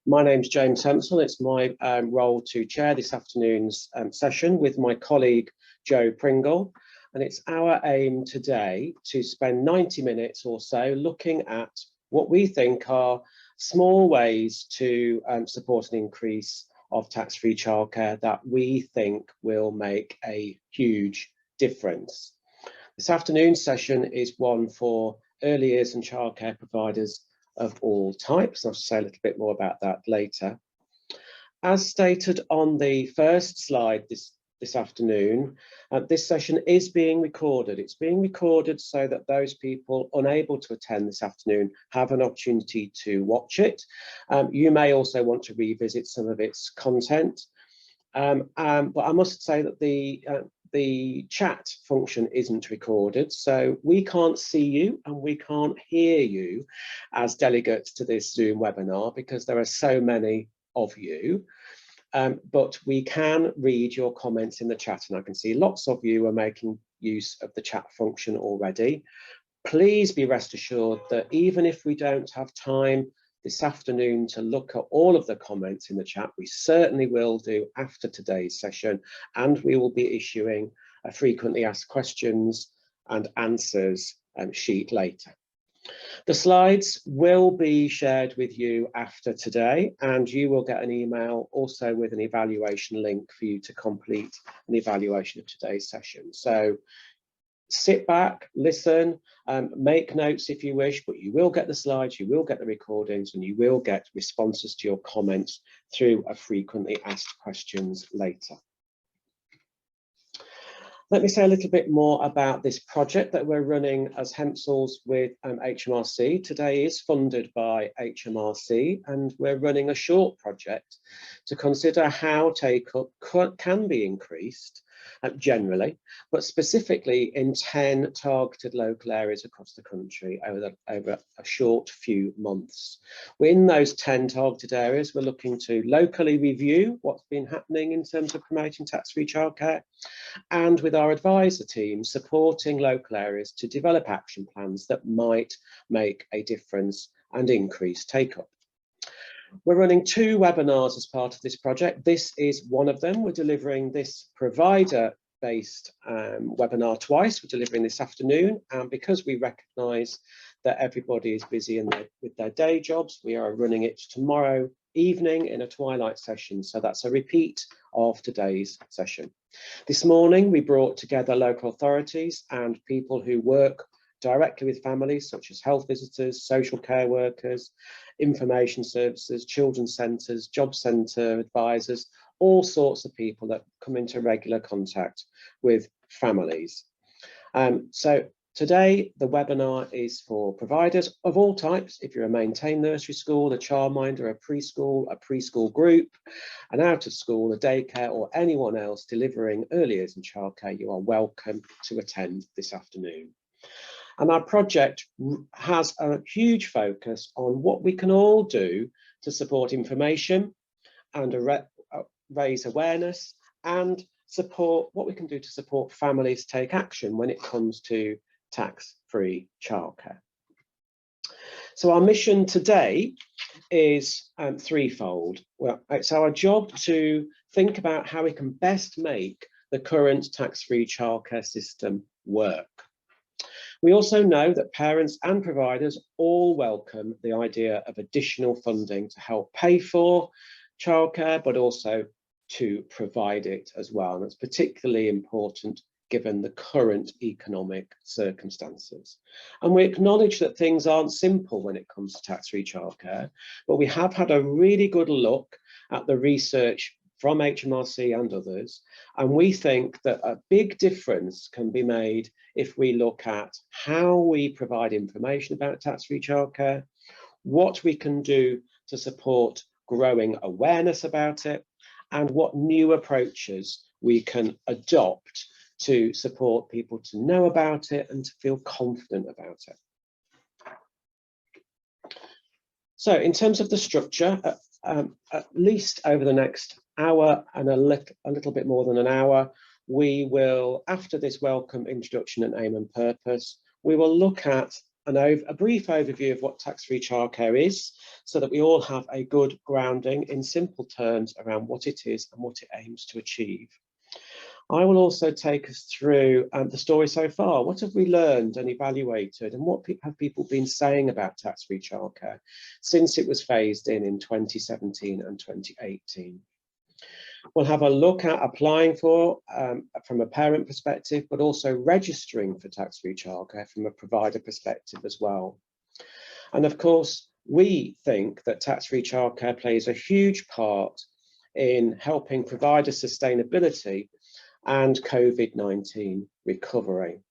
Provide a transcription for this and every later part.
My name's James Hempsall. It's my role to chair this afternoon's session with my colleague Joe Pringle. And it's our aim today to spend 90 minutes or so looking at what we think are small ways to support an increase of tax-free childcare that we think will make a huge difference. This afternoon's session is one for early years and childcare providers of all types. I'll say a little bit more about that later. As stated on the first slide this afternoon, this session is being recorded. It's being recorded so that those people unable to attend this afternoon have an opportunity to watch it. You may also want to revisit some of its content. But I must say that the chat function isn't recorded, so we can't see you and we can't hear you as delegates to this Zoom webinar because there are so many of you. But we can read your comments in the chat, and I can see lots of you are making use of the chat function already. Please be rest assured that even if we don't have time this afternoon to look at all of the comments in the chat, we certainly will do after today's session, and we will be issuing a frequently asked questions and answers sheet later. The slides will be shared with you after today, and you will get an email also with an evaluation link for you to complete an evaluation of today's session. So sit back, listen, make notes if you wish, but you will get the slides, you will get the recordings, and you will get responses to your comments through a frequently asked questions later. Let me say a little bit more about this project that we're running as Hempsalls with HMRC. Today is funded by HMRC, and we're running a short project to consider how take-up can be increased generally, but specifically in 10 targeted local areas across the country over a short few months. In those 10 targeted areas, we're looking to locally review what's been happening in terms of promoting tax-free childcare, and with our advisor team supporting local areas to develop action plans that might make a difference and increase take-up. We're running 2 webinars as part of this project. This is one of them. We're delivering this provider-based webinar twice. We're delivering this afternoon, and because we recognise that everybody is busy with their day jobs, we are running it tomorrow evening in a twilight session. So that's a repeat of today's session. This morning, we brought together local authorities and people who work directly with families, such as health visitors, social care workers, information services, children's centres, job centre advisors, all sorts of people that come into regular contact with families. So today, the webinar is for providers of all types. If you're a maintained nursery school, a childminder, a preschool group, an out of school, a daycare, or anyone else delivering early years and childcare, you are welcome to attend this afternoon. And our project has a huge focus on what we can all do to support information and raise awareness, and support what we can do to support families take action when it comes to tax-free childcare. So our mission today is threefold. Well, it's our job to think about how we can best make the current tax-free childcare system work. We also know that parents and providers all welcome the idea of additional funding to help pay for childcare, but also to provide it as well. And it's particularly important given the current economic circumstances. And we acknowledge that things aren't simple when it comes to tax-free childcare, but we have had a really good look at the research from HMRC and others, and we think that a big difference can be made if we look at how we provide information about tax-free childcare, what we can do to support growing awareness about it, and what new approaches we can adopt to support people to know about it and to feel confident about it. So in terms of the structure, at least over the next hour and a little bit more than an hour, we will, after this welcome introduction and aim and purpose, we will look at a brief overview of what tax-free childcare is, so that we all have a good grounding in simple terms around what it is and what it aims to achieve. I will also take us through the story so far. What have we learned and evaluated, and what have people been saying about tax-free childcare since it was phased in 2017 and 2018? We'll have a look at applying for from a parent perspective, but also registering for tax-free childcare from a provider perspective as well. And of course, we think that tax-free childcare plays a huge part in helping provider sustainability and COVID-19 recovery.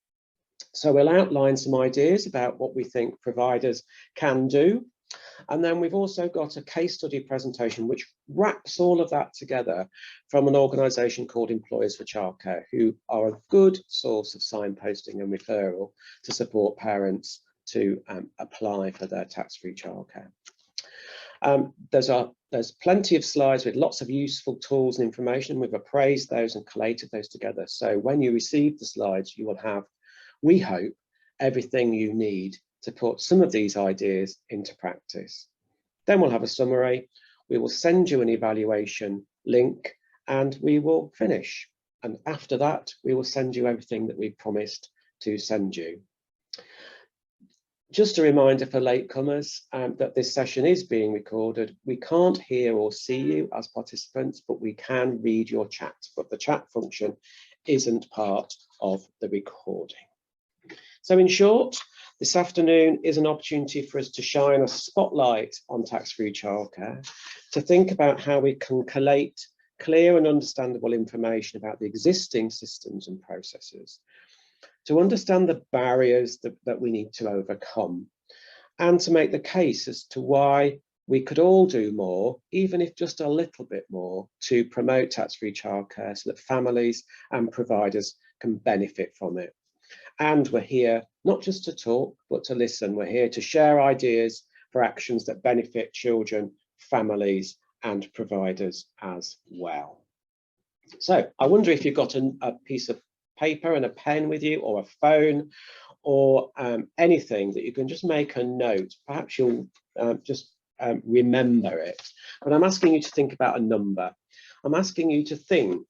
So we'll outline some ideas about what we think providers can do. And then we've also got a case study presentation which wraps all of that together from an organisation called Employers for Childcare, who are a good source of signposting and referral to support parents to apply for their tax-free childcare. There's plenty of slides with lots of useful tools and information. We've appraised those and collated those together. So when you receive the slides, you will have, we hope, everything you need to put some of these ideas into practice. Then we'll have a summary. We will send you an evaluation link and we will finish. And after that, we will send you everything that we promised to send you. Just a reminder for latecomers that this session is being recorded. We can't hear or see you as participants, but we can read your chat. But the chat function isn't part of the recording. So in short, this afternoon is an opportunity for us to shine a spotlight on tax-free childcare, to think about how we can collate clear and understandable information about the existing systems and processes, to understand the barriers that we need to overcome, and to make the case as to why we could all do more, even if just a little bit more, to promote tax-free childcare so that families and providers can benefit from it. And we're here not just to talk, but to listen. We're here to share ideas for actions that benefit children, families, and providers as well. So I wonder if you've got a piece of paper and a pen with you, or a phone, or anything that you can just make a note. Perhaps you'll just remember it. But I'm asking you to think about a number. I'm asking you to think,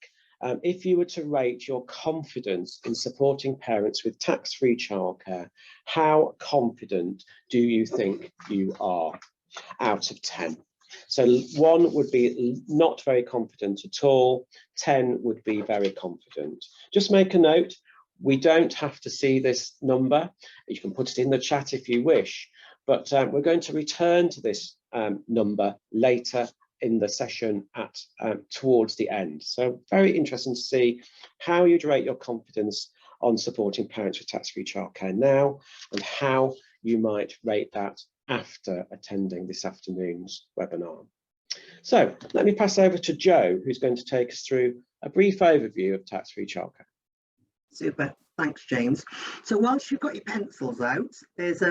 if you were to rate your confidence in supporting parents with tax-free childcare, how confident do you think you are out of 10? So 1 would be not very confident at all, 10 would be very confident. Just make a note. We don't have to see this number. You can put it in the chat if you wish, but we're going to return to this number later in the session at towards the end. So very interesting to see how you'd rate your confidence on supporting parents with tax-free childcare now, and how you might rate that after attending this afternoon's webinar. So let me pass over to Joe, who's going to take us through a brief overview of tax-free childcare. Super, thanks James. So whilst you've got your pencils out, there's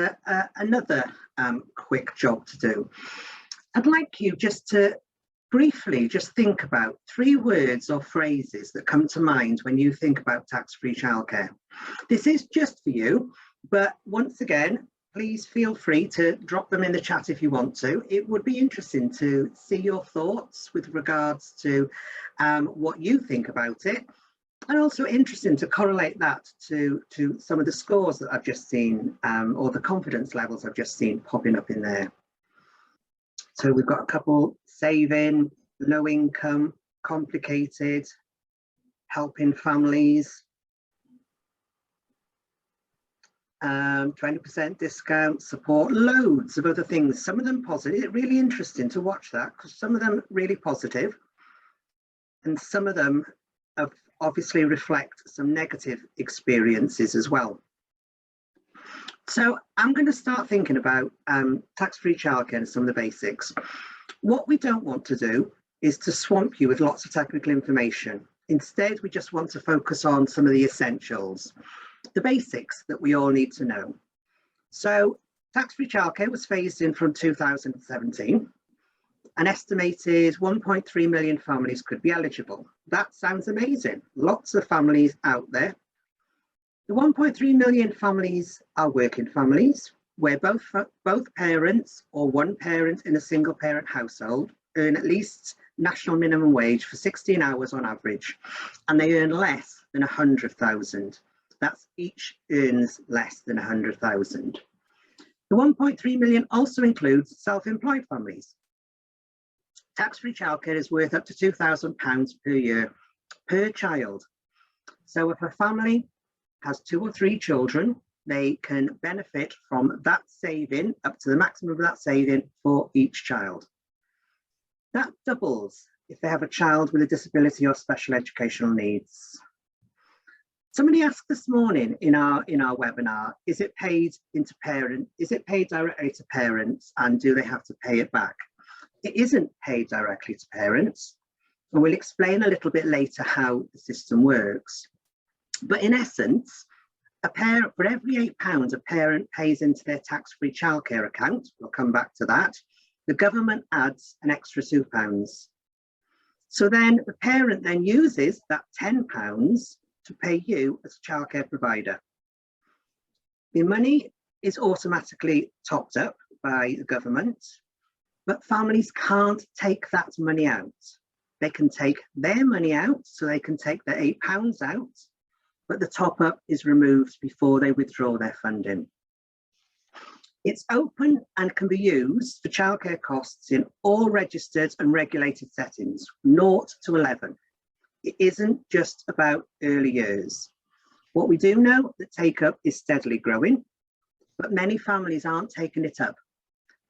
another quick job to do. I'd like you just to briefly just think about 3 words or phrases that come to mind when you think about tax-free childcare. This is just for you, but once again, please feel free to drop them in the chat if you want to. It would be interesting to see your thoughts with regards to what you think about it, and also interesting to correlate that to some of the scores that I've just seen, or the confidence levels I've just seen popping up in there. So we've got a couple: saving, low income, complicated, helping families, 20% discount, support, loads of other things, some of them positive. It's really interesting to watch that, because some of them really positive and some of them have obviously reflect some negative experiences as well. So I'm going to start thinking about tax-free childcare and some of the basics. What we don't want to do is to swamp you with lots of technical information. Instead, we just want to focus on some of the essentials, the basics that we all need to know. So tax-free childcare was phased in from 2017. An estimated 1.3 million families could be eligible. That sounds amazing. Lots of families out there. The 1.3 million families are working families. where both parents or one parent in a single parent household earn at least national minimum wage for 16 hours on average, and they earn less than 100,000. That's each earns less than 100,000. The 1.3 million also includes self-employed families. Tax-free childcare is worth up to £2,000 per year per child. So if a family has 2 or 3 children, they can benefit from that saving up to the maximum of that saving for each child. That doubles if they have a child with a disability or special educational needs. Somebody asked this morning in our webinar, is it paid directly to parents, and do they have to pay it back? It isn't paid directly to parents, and we'll explain a little bit later how the system works. But in essence, for every £8 a parent pays into their tax-free childcare account, we'll come back to that, the government adds an extra £2. So then the parent then uses that £10 to pay you as a childcare provider. The money is automatically topped up by the government, but families can't take that money out. They can take their money out, so they can take their £8 out, but the top up is removed before they withdraw their funding. It's open and can be used for childcare costs in all registered and regulated settings, 0 to 11. It isn't just about early years. What we do know, that take-up is steadily growing, but many families aren't taking it up.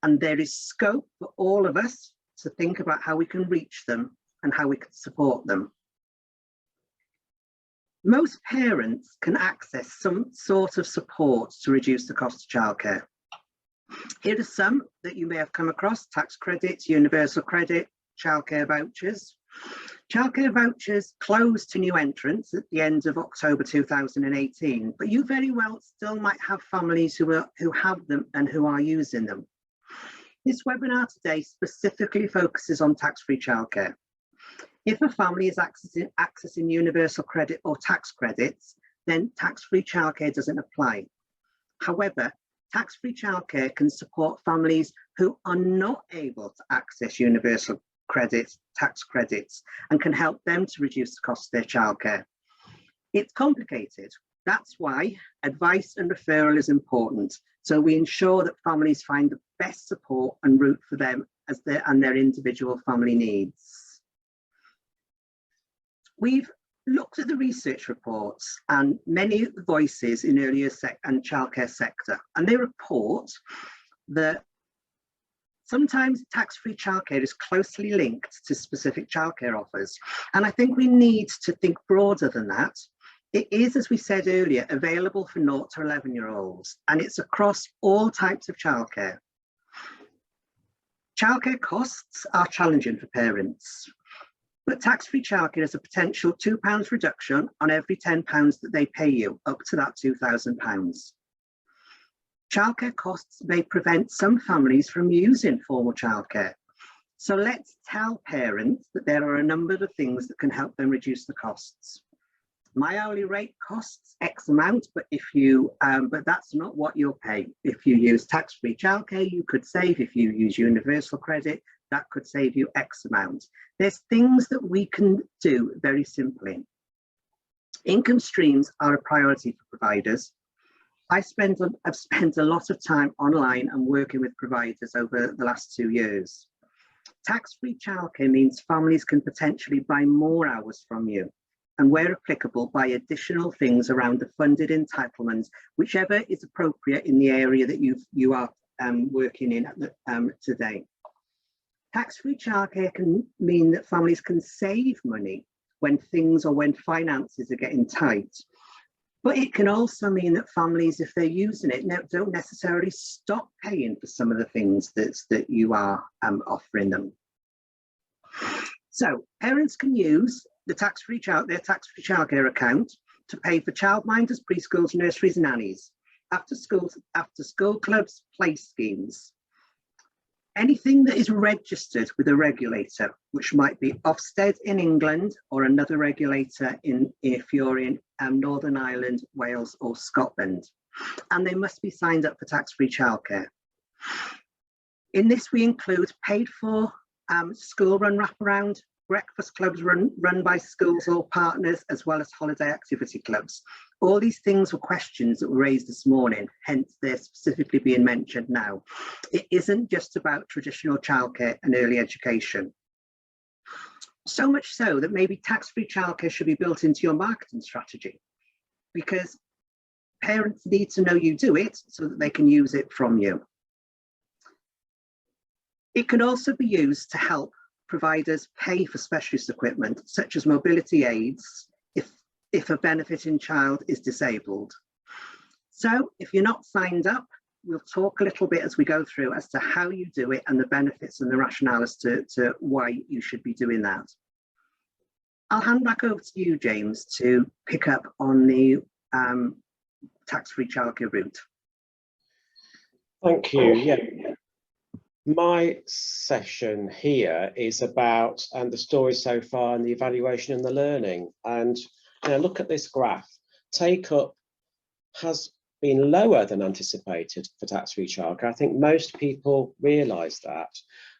And there is scope for all of us to think about how we can reach them and how we can support them. Most parents can access some sort of support to reduce the cost of childcare. Here are some that you may have come across: tax credits, universal credit, childcare vouchers. Childcare vouchers closed to new entrants at the end of October 2018, but you very well still might have families who have them and who are using them. This webinar today specifically focuses on tax-free childcare. If a family is accessing universal credit or tax credits, then tax-free childcare doesn't apply. However, tax-free childcare can support families who are not able to access universal credit, tax credits, and can help them to reduce the cost of their childcare. It's complicated. That's why advice and referral is important. So we ensure that families find the best support and route for them as their individual family needs. We've looked at the research reports and many voices in early years and childcare sector, and they report that sometimes tax-free childcare is closely linked to specific childcare offers. And I think we need to think broader than that. It is, as we said earlier, available for 0 to 11-year-olds, and it's across all types of childcare. Childcare costs are challenging for parents, but tax-free childcare is a potential £2 reduction on every £10 that they pay you, up to that £2,000. Childcare costs may prevent some families from using formal childcare. So let's tell parents that there are a number of things that can help them reduce the costs. My hourly rate costs X amount, but but that's not what you'll pay. If you use tax-free childcare, you could save. If you use universal credit, that could save you X amount. There's things that we can do very simply. Income streams are a priority for providers. I've spent a lot of time online and working with providers over the last 2 years. Tax-free childcare means families can potentially buy more hours from you, and where applicable, buy additional things around the funded entitlements, whichever is appropriate in the area that you are working in today. Tax-free childcare can mean that families can save money when finances are getting tight. But it can also mean that families, if they're using it, don't necessarily stop paying for some of the things that you are offering them. So parents can use their tax-free childcare account to pay for childminders, preschools, nurseries, nannies, after school clubs, play schemes. Anything that is registered with a regulator, which might be Ofsted in England or another regulator if you're in Northern Ireland, Wales or Scotland. and they must be signed up for tax-free childcare. In this, we include paid for school run wraparound, breakfast clubs run by schools or partners, as well as holiday activity clubs. All these things were questions that were raised this morning, hence they're specifically being mentioned now. It isn't just about traditional childcare and early education. So much so that maybe tax-free childcare should be built into your marketing strategy, because parents need to know you do it so that they can use it from you. It can also be used to help providers pay for specialist equipment, such as mobility aids, if a benefiting child is disabled. So if you're not signed up, we'll talk a little bit as we go through as to how you do it and the benefits and the rationale as to why you should be doing that. I'll hand back over to you, James, to pick up on the tax-free childcare route. Thank you. Yeah. My session here is about the story so far and the evaluation and the learning. And look at this graph. Take up has been lower than anticipated for tax-free childcare. I think most people realise that,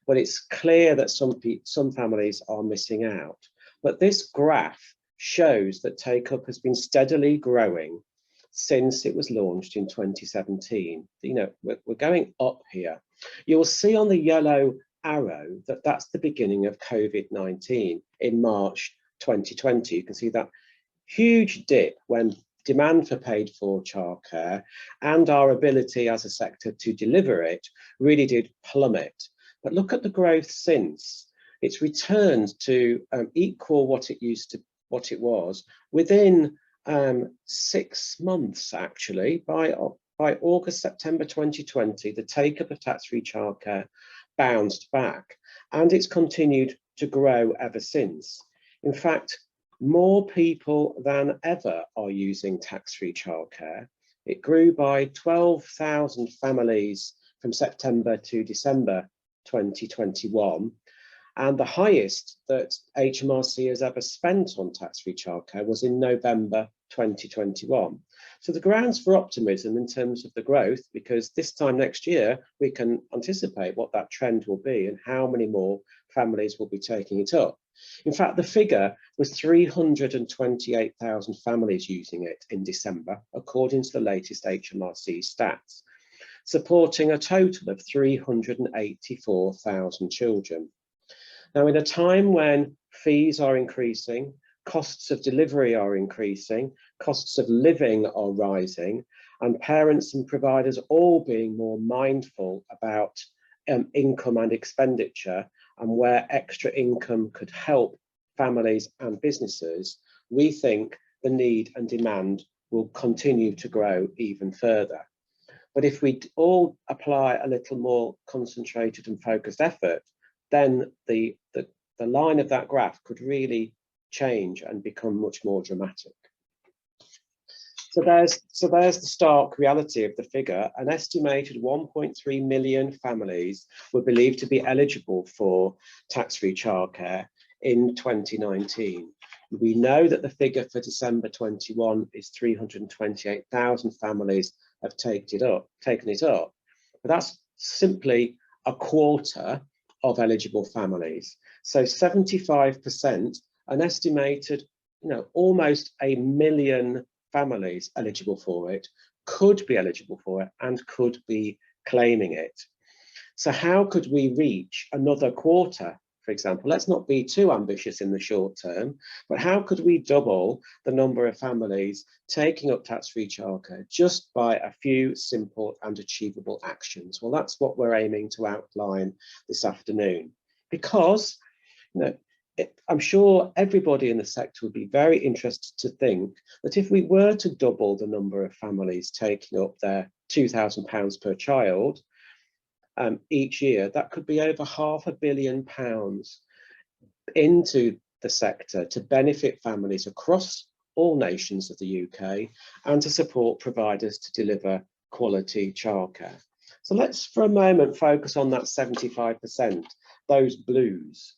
but it's clear that some families are missing out. But this graph shows that take-up has been steadily growing since it was launched in 2017. We're going up here. You'll see on the yellow arrow that that's the beginning of COVID-19 in March 2020. You can see that huge dip when demand for paid for childcare and our ability as a sector to deliver it really did plummet. But look at the growth since. It's returned to equal what it was within 6 months, actually. By August, September 2020, the take-up of tax-free childcare bounced back, and it's continued to grow ever since. In fact, more people than ever are using tax-free childcare. It grew by 12,000 families from September to December 2021. And the highest that HMRC has ever spent on tax-free childcare was in November 2021. So the grounds for optimism in terms of the growth, because this time next year, we can anticipate what that trend will be and how many more families will be taking it up. In fact, the figure was 328,000 families using it in December, according to the latest HMRC stats, supporting a total of 384,000 children. Now, in a time when fees are increasing, costs of delivery are increasing, costs of living are rising, and parents and providers all being more mindful about income and expenditure and where extra income could help families and businesses, we think the need and demand will continue to grow even further. But if we all apply a little more concentrated and focused effort, then the line of that graph could really change and become much more dramatic. So there's the stark reality of the figure. An estimated 1.3 million families were believed to be eligible for tax-free childcare in 2019. We know that the figure for December 21 is 328,000 families have taken it up, but that's simply a quarter of eligible families. So 75%, an estimated, almost 1 million families eligible for it, could be eligible for it and could be claiming it. So how could we reach another quarter, for example? Let's not be too ambitious in the short term, but how could we double the number of families taking up tax-free childcare just by a few simple and achievable actions? Well, that's what we're aiming to outline this afternoon, because I'm sure everybody in the sector would be very interested to think that if we were to double the number of families taking up their £2,000 per child each year, that could be over £500 million into the sector to benefit families across all nations of the UK and to support providers to deliver quality childcare. So let's for a moment focus on that 75%, those blues.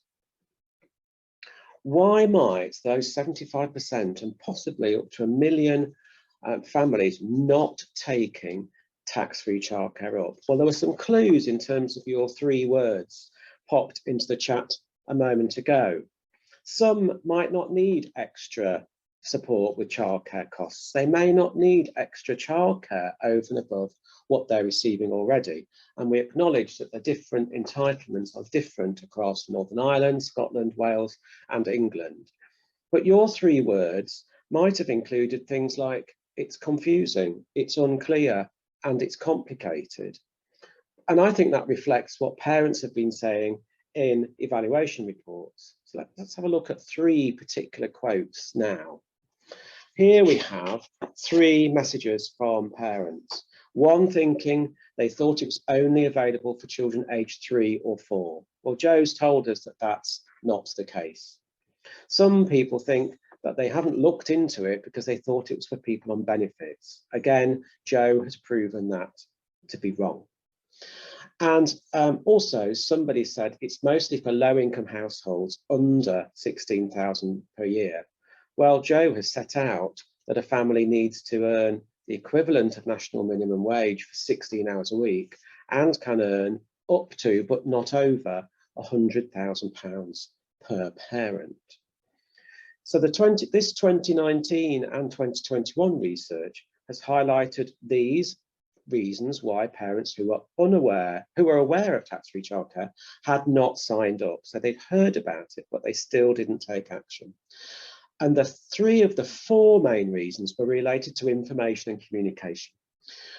Why might those 75% and possibly up to 1 million families not taking tax-free childcare up? Well, there were some clues in terms of your 3 words popped into the chat a moment ago. Some might not need extra support with childcare costs. They may not need extra childcare over and above what they're receiving already. And we acknowledge that the different entitlements are different across Northern Ireland, Scotland, Wales, and England. But your 3 words might have included things like it's confusing, it's unclear, and it's complicated. And I think that reflects what parents have been saying in evaluation reports. So let's have a look at 3 particular quotes now. Here we have 3 messages from parents. One thinking they thought it was only available for children aged 3 or 4. Well, Joe's told us that that's not the case. Some people think that they haven't looked into it because they thought it was for people on benefits. Again, Joe has proven that to be wrong. And also somebody said it's mostly for low-income households under 16,000 per year. Well, Joe has set out that a family needs to earn the equivalent of national minimum wage for 16 hours a week and can earn up to, but not over, £100,000 per parent. So this 2019 and 2021 research has highlighted these reasons why parents who were aware of tax-free childcare had not signed up. So they'd heard about it, but they still didn't take action. And the 3 of the 4 main reasons were related to information and communication,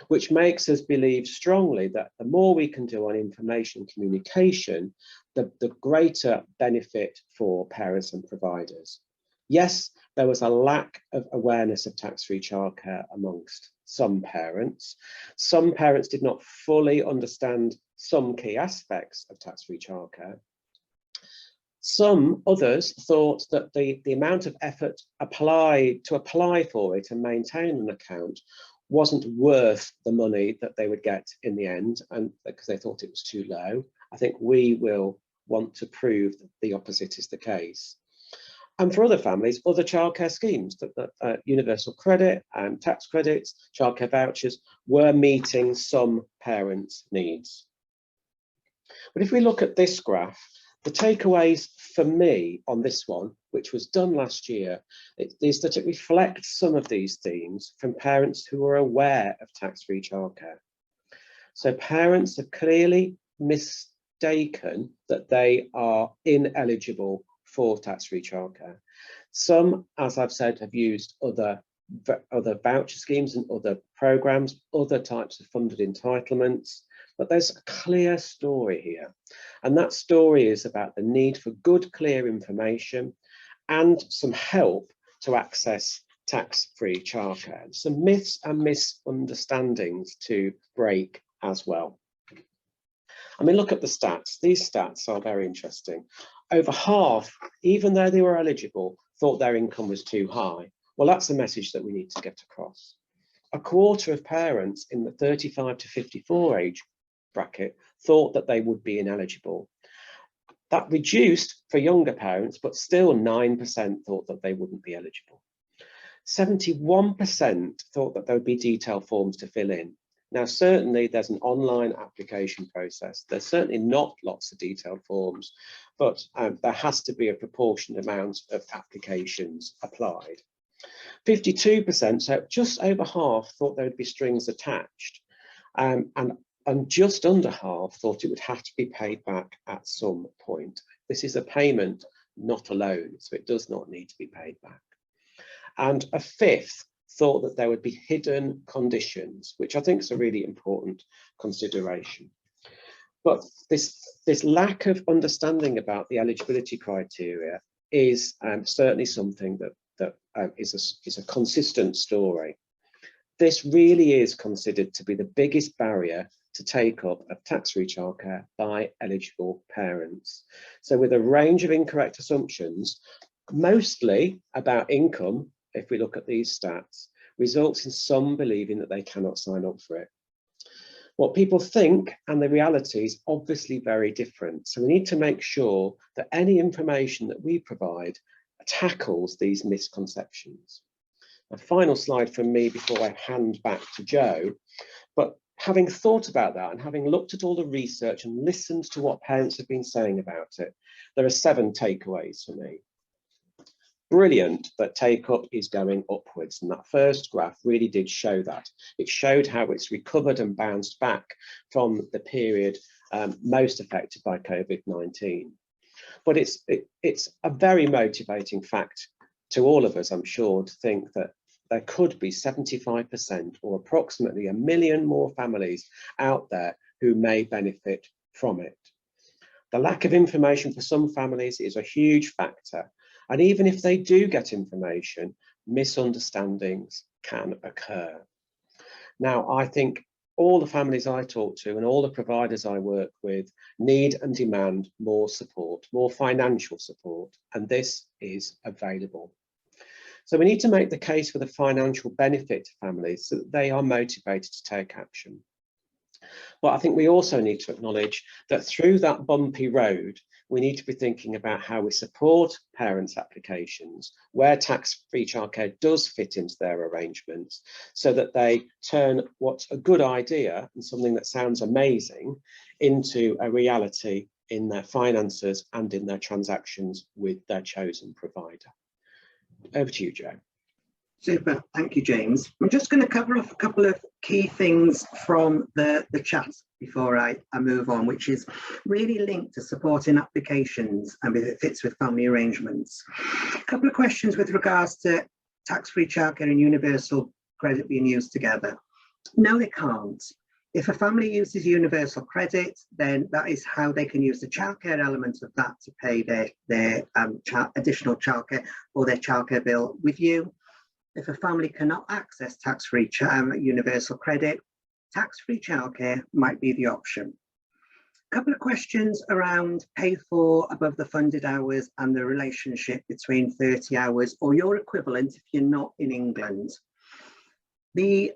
which makes us believe strongly that the more we can do on information and communication, the greater benefit for parents and providers. Yes, there was a lack of awareness of tax-free childcare amongst some parents. Some parents did not fully understand some key aspects of tax-free childcare. Some others thought that the amount of effort to apply for it and maintain an account wasn't worth the money that they would get in the end, and because they thought it was too low. I think we will want to prove that the opposite is the case. And for other families, other childcare schemes, universal credit and tax credits, childcare vouchers, were meeting some parents' needs. But if we look at this graph, the takeaways for me on this one, which was done last year, is that it reflects some of these themes from parents who are aware of tax-free childcare. So parents are clearly mistaken that they are ineligible for tax-free childcare. Some, as I've said, have used other voucher schemes and other programs, other types of funded entitlements, but there's a clear story here. And that story is about the need for good, clear information and some help to access tax-free childcare. Some myths and misunderstandings to break as well. I mean, look at the stats. These stats are very interesting. Over half, even though they were eligible, thought their income was too high. Well, that's a message that we need to get across. A quarter of parents in the 35 to 54 age bracket thought that they would be ineligible. That reduced for younger parents, but still 9% thought that they wouldn't be eligible. 71% thought that there would be detailed forms to fill in. Now, certainly there's an online application process. There's certainly not lots of detailed forms, but there has to be a proportionate amount of applications applied. 52%, so just over half, thought there would be strings attached, and just under half thought it would have to be paid back at some point. This is a payment, not a loan, so it does not need to be paid back. And a fifth thought that there would be hidden conditions, which I think is a really important consideration. But this lack of understanding about the eligibility criteria is certainly something that is a consistent story. This really is considered to be the biggest barrier to take up of tax-free childcare by eligible parents. So with a range of incorrect assumptions, mostly about income, if we look at these stats, results in some believing that they cannot sign up for it. What people think and the reality is obviously very different. So we need to make sure that any information that we provide tackles these misconceptions. A final slide from me before I hand back to Joe. But having thought about that and having looked at all the research and listened to what parents have been saying about it, there are 7 takeaways for me. Brilliant that take-up is going upwards, and that first graph really did show that. It showed how it's recovered and bounced back from the period most affected by COVID-19. But it's a very motivating fact to all of us, I'm sure, to think that there could be 75% or approximately 1 million more families out there who may benefit from it. The lack of information for some families is a huge factor. And even if they do get information, misunderstandings can occur. Now, I think all the families I talk to and all the providers I work with need and demand more support, more financial support, and this is available. So we need to make the case for the financial benefit to families so that they are motivated to take action. But I think we also need to acknowledge that through that bumpy road, we need to be thinking about how we support parents' applications, where tax-free childcare does fit into their arrangements, so that they turn what's a good idea and something that sounds amazing into a reality in their finances and in their transactions with their chosen provider. Over to you, Joe. Super, thank you, James. I'm just going to cover off a couple of key things from the chat before I move on, which is really linked to supporting applications and if it fits with family arrangements. A couple of questions with regards to tax-free childcare and universal credit being used together. No, they can't. If a family uses universal credit, then that is how they can use the childcare element of that to pay their additional childcare or their childcare bill with you. If a family cannot access tax-free universal credit, tax-free childcare might be the option. A couple of questions around pay for above the funded hours and the relationship between 30 hours or your equivalent if you're not in England. The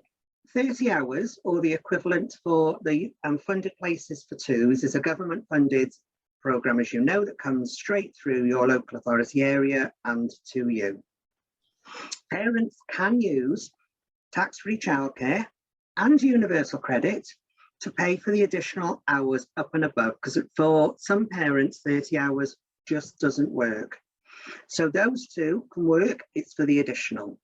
30 hours or the equivalent for the funded places for twos is a government funded programme, as you know, that comes straight through your local authority area and to you. Parents can use tax-free childcare and universal credit to pay for the additional hours up and above, because for some parents 30 hours just doesn't work. So those two can work, it's for the additional.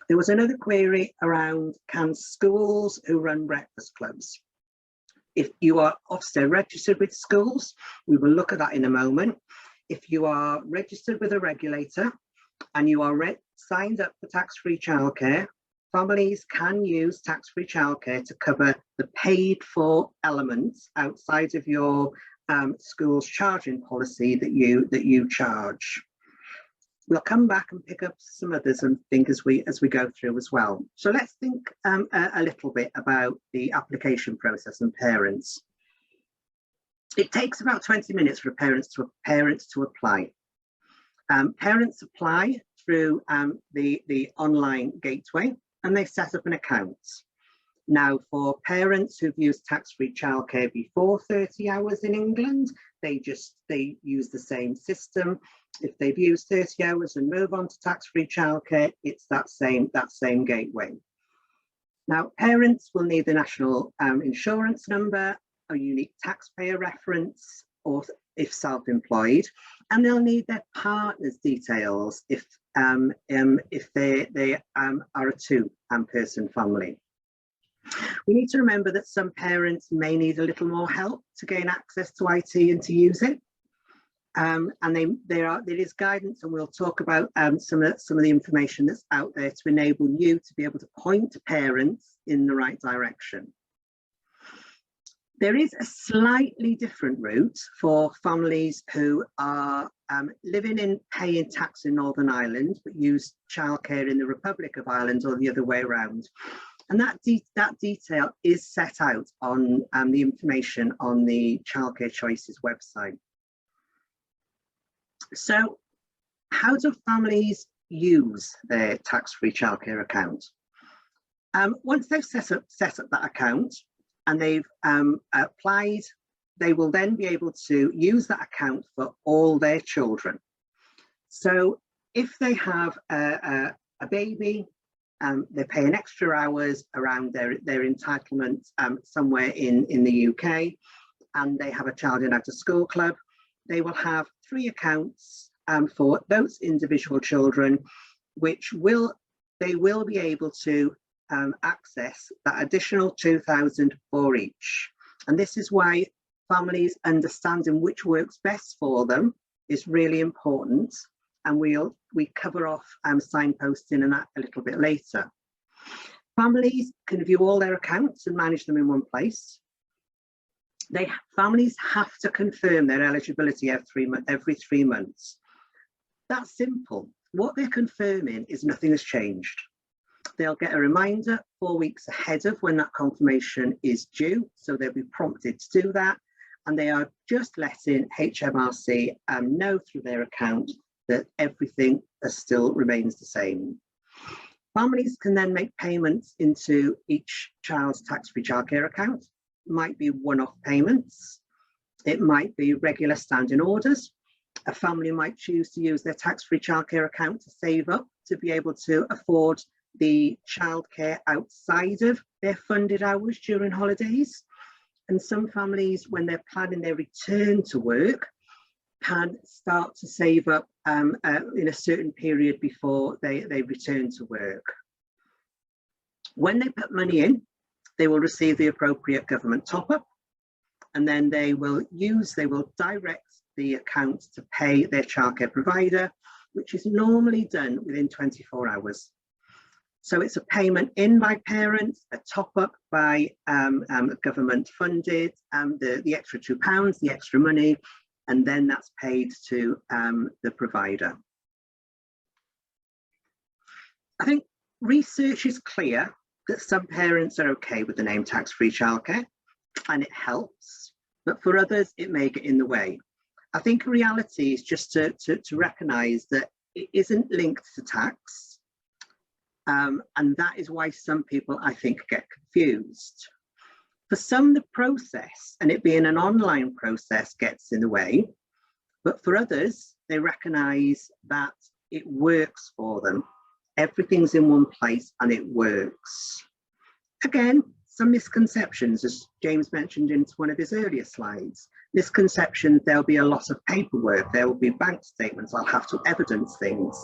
There was another query around, can schools who run breakfast clubs? If you are Ofsted registered with schools, we will look at that in a moment. If you are registered with a regulator and you are signed up for tax-free childcare, families can use tax-free childcare to cover the paid for elements outside of your school's charging policy that you charge. We'll come back and pick up some others and think as we go through as well. So let's think a little bit about the application process and parents. It takes about 20 minutes for parents to apply. Parents apply through the online gateway and they set up an account. Now, for parents who've used tax-free childcare before 30 hours in England, they use the same system. If they've used 30 hours and move on to tax-free childcare, it's that same gateway. Now, parents will need the national insurance number, a unique taxpayer reference, or if self-employed, and they'll need their partner's details if they are a two-person family. We need to remember that some parents may need a little more help to gain access to IT and to use it. And there is guidance, and we'll talk about some of the information that's out there to enable you to be able to point parents in the right direction. There is a slightly different route for families who are living in paying tax in Northern Ireland but use childcare in the Republic of Ireland, or the other way around. And that detail is set out on the information on the Childcare Choices website. So how do families use their tax-free childcare account? Once they've set up that account and they've applied, they will then be able to use that account for all their children. So if they have a baby They pay an extra hours around their entitlement somewhere in the UK, and they have a child in after school club. They will have 3 accounts for those individual children, which they will be able to access that additional £2,000 for each. And this is why families understanding which works best for them is really important. And we cover off signposting and that a little bit later. Families can view all their accounts and manage them in one place. Families have to confirm their eligibility every 3 months. That's simple. What they're confirming is nothing has changed. They'll get a reminder 4 weeks ahead of when that confirmation is due, so they'll be prompted to do that, and they are just letting HMRC know through their account that everything still remains the same. Families can then make payments into each child's tax-free childcare account. It might be one-off payments. It might be regular standing orders. A family might choose to use their tax-free childcare account to save up to be able to afford the childcare outside of their funded hours during holidays. And some families, when they're planning their return to work, can start to save up in a certain period before they return to work. When they put money in, they will receive the appropriate government top-up, and then they will direct the account to pay their childcare provider, which is normally done within 24 hours. So it's a payment in by parents, a top-up by government funded, the extra £2, the extra money, and then that's paid to the provider. I think research is clear that some parents are okay with the name tax-free childcare, and it helps, but for others it may get in the way. I think reality is just to recognise that it isn't linked to tax, and that is why some people, I think, get confused. For some, the process, and it being an online process, gets in the way, but for others, they recognise that it works for them. Everything's in one place and it works. Again, some misconceptions, as James mentioned in one of his earlier slides. Misconceptions, there'll be a lot of paperwork, there will be bank statements, I'll have to evidence things,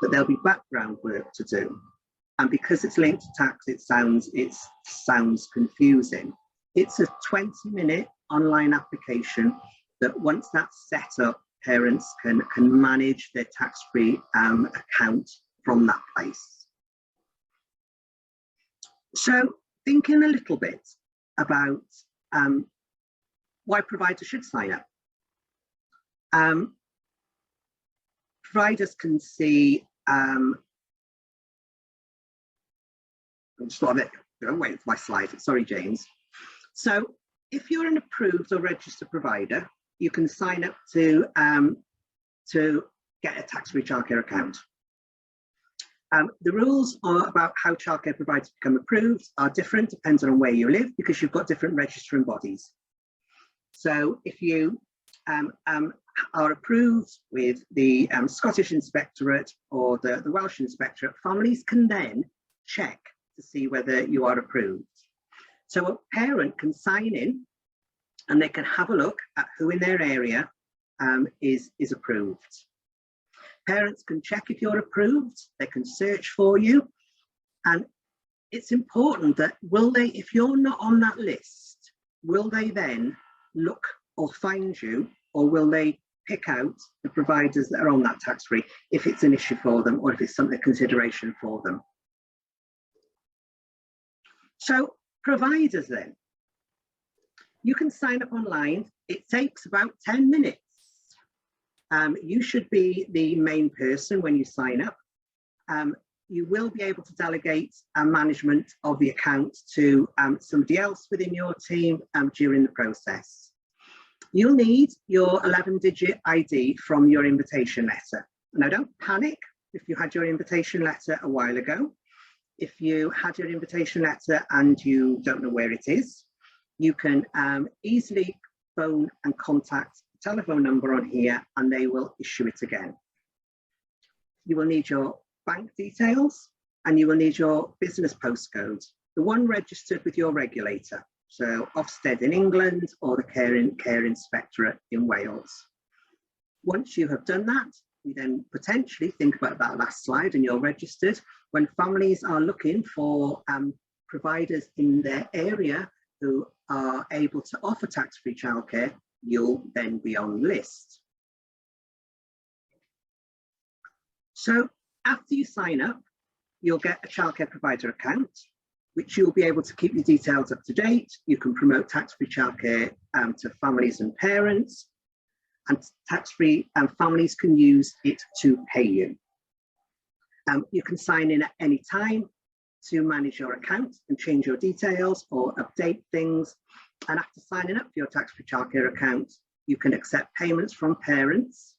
but there'll be background work to do. And because it's linked to tax, it sounds confusing. It's a 20-minute online application that once that's set up, parents can manage their tax-free account from that place. So thinking a little bit about why providers should sign up. Providers can see, I'm waiting for my slide, sorry James. So if you're an approved or registered provider, you can sign up to get a tax-free childcare account. The rules about how childcare providers become approved are different depending on where you live, because you've got different registering bodies. So if you are approved with the Scottish Inspectorate or the Welsh Inspectorate, families can then check to see whether you are approved. So a parent can sign in and they can have a look at who in their area is approved. Parents can check if you're approved, they can search for you, and it's important that if you're not on that list, will they then look or find you, or will they pick out the providers that are on that tax-free if it's an issue for them or if it's something consideration for them. So providers then, you can sign up online. It takes about 10 minutes. You should be the main person when you sign up. You will be able to delegate management of the account to somebody else within your team during the process. You'll need your 11-digit ID from your invitation letter. Now don't panic if you had your invitation letter a while ago. If you had your invitation letter and you don't know where it is, you can easily phone and contact the telephone number on here and they will issue it again. You will need your bank details and you will need your business postcode, the one registered with your regulator, so Ofsted in England or the Care Inspectorate in Wales. Once you have done that, you then potentially think about that last slide and you're registered. When families are looking for providers in their area who are able to offer tax-free childcare, you'll then be on list. So after you sign up, you'll get a childcare provider account, which you'll be able to keep your details up to date. You can promote tax-free childcare to families and parents, and tax-free families can use it to pay you. You can sign in at any time to manage your account and change your details or update things. And after signing up for your tax-free childcare account, you can accept payments from parents.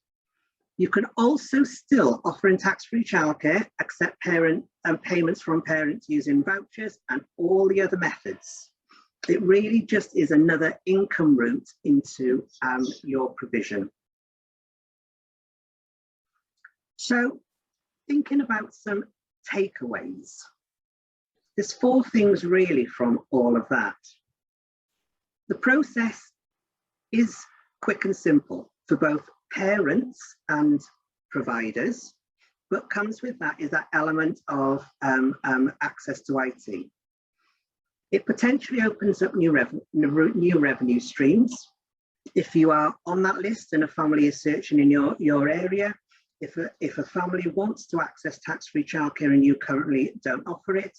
You can also still offer in tax-free childcare, accept payments from parents using vouchers and all the other methods. It really just is another income route into your provision. So thinking about some takeaways, there's 4 things really from all of that. The process is quick and simple for both parents and providers, but comes with that is that element of access to IT. It potentially opens up new revenue streams. If you are on that list and a family is searching in your area, if a family wants to access tax-free childcare and you currently don't offer it,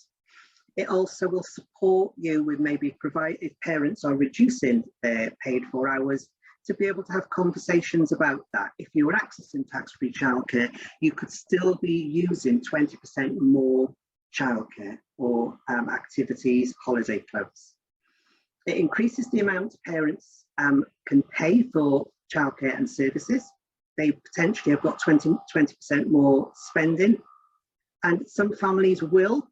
it also will support you with maybe if parents are reducing their paid for hours, to be able to have conversations about that. If you were accessing tax-free childcare, you could still be using 20% more childcare or activities, holiday clubs. It increases the amount parents can pay for childcare and services. They potentially have got 20% more spending, and some families will,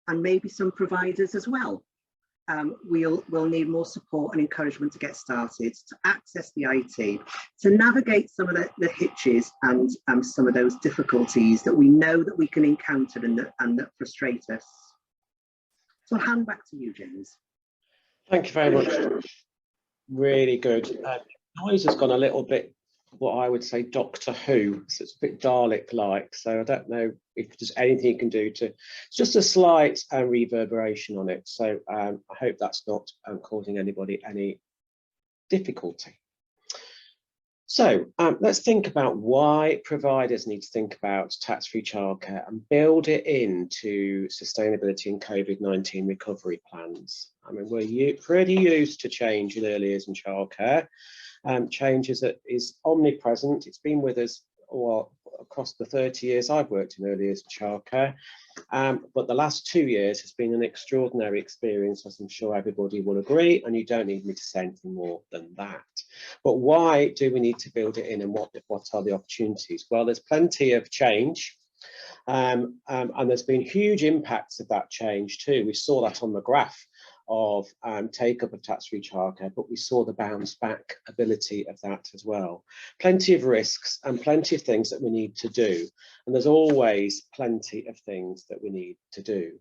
and maybe some providers as well, will need more support and encouragement to get started, to access the IT, to navigate some of the hitches and some of those difficulties that we know that we can encounter and that frustrate us. So I'll hand back to you, James. Thank you very much. Really good. Noise has gone a little bit, what I would say, Doctor Who, so it's a bit Dalek-like, so I don't know if there's anything you can do to, it's just a slight reverberation on it, so I hope that's not causing anybody any difficulty. So let's think about why providers need to think about tax-free childcare and build it into sustainability and COVID-19 recovery plans. I mean, we're pretty used to change in early years in childcare. Change is omnipresent. It's been with us across the 30 years I've worked in early years childcare, but the last 2 years has been an extraordinary experience, as I'm sure everybody will agree, and you don't need me to say anything more than that. But why do we need to build it in, and what are the opportunities? Well, there's plenty of change, and there's been huge impacts of that change too. We saw that on the graph of take-up of tax-free childcare, but we saw the bounce back ability of that as well. Plenty of risks and plenty of things that we need to do, and there's always plenty of things that we need to do.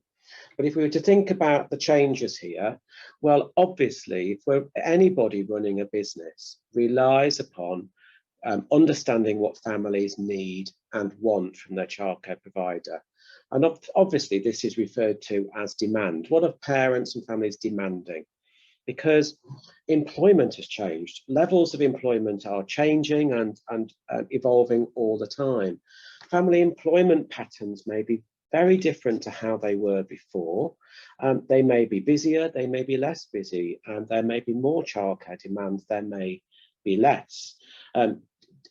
But if we were to think about the changes here, well, obviously, for anybody running a business relies upon understanding what families need and want from their childcare provider. And obviously, this is referred to as demand. What are parents and families demanding? Because employment has changed. Levels of employment are changing and evolving all the time. Family employment patterns may be very different to how they were before. They may be busier, they may be less busy, and there may be more childcare demand, there may be less.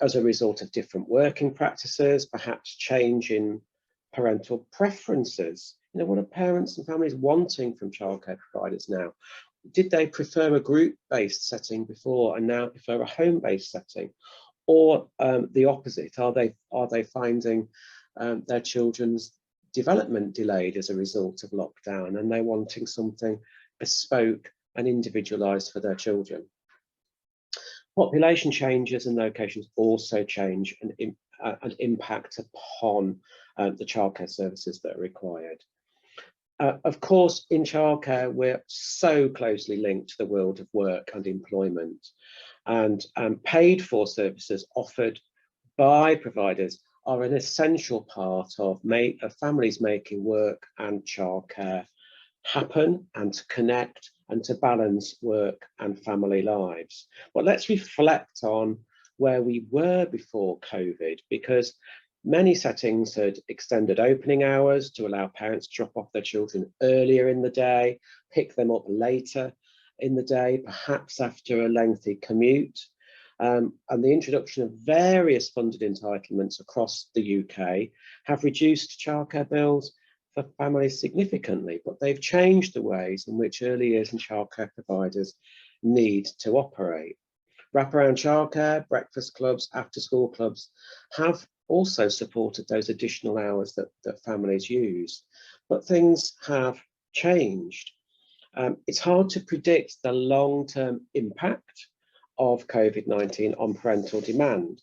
As a result of different working practices, perhaps change in parental preferences. You know, what are parents and families wanting from childcare providers now? Did they prefer a group-based setting before and now prefer a home-based setting? Or the opposite, are they finding their children's development delayed as a result of lockdown, and they're wanting something bespoke and individualised for their children? Population changes and locations also change and impact upon the childcare services that are required. Of course, in childcare, we're so closely linked to the world of work and employment, and paid for services offered by providers are an essential part of families making work and childcare happen, and to connect and to balance work and family lives. But let's reflect on where we were before COVID, because many settings had extended opening hours to allow parents to drop off their children earlier in the day, pick them up later in the day, perhaps after a lengthy commute. And the introduction of various funded entitlements across the UK have reduced childcare bills for families significantly, but they've changed the ways in which early years and childcare providers need to operate. Wraparound childcare, breakfast clubs, after school clubs have also supported those additional hours that families use, but things have changed. It's hard to predict the long-term impact of COVID-19 on parental demand,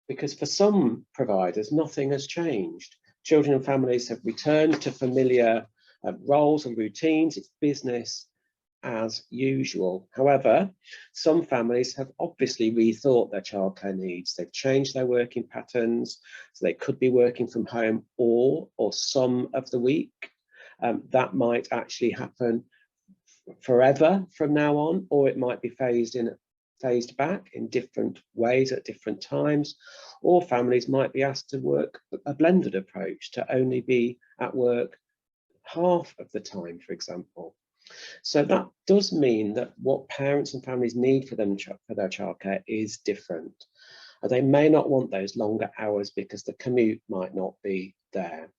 because for some providers, nothing has changed. Children and families have returned to familiar roles and routines. It's business as usual. However, some families have obviously rethought their childcare needs. They've changed their working patterns, so they could be working from home all or some of the week. That might actually happen forever from now on, or it might be phased back in different ways at different times, or families might be asked to work a blended approach, to only be at work half of the time, for example. So that does mean that what parents and families need for their childcare is different. They may not want those longer hours because the commute might not be there.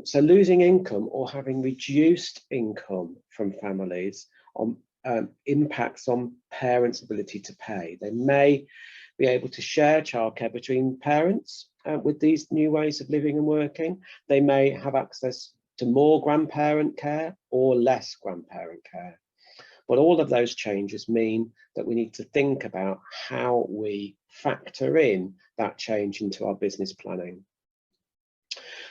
So losing income or having reduced income from families impacts on parents' ability to pay. They may be able to share childcare between parents with these new ways of living and working. They may have access to more grandparent care or less grandparent care. But all of those changes mean that we need to think about how we factor in that change into our business planning.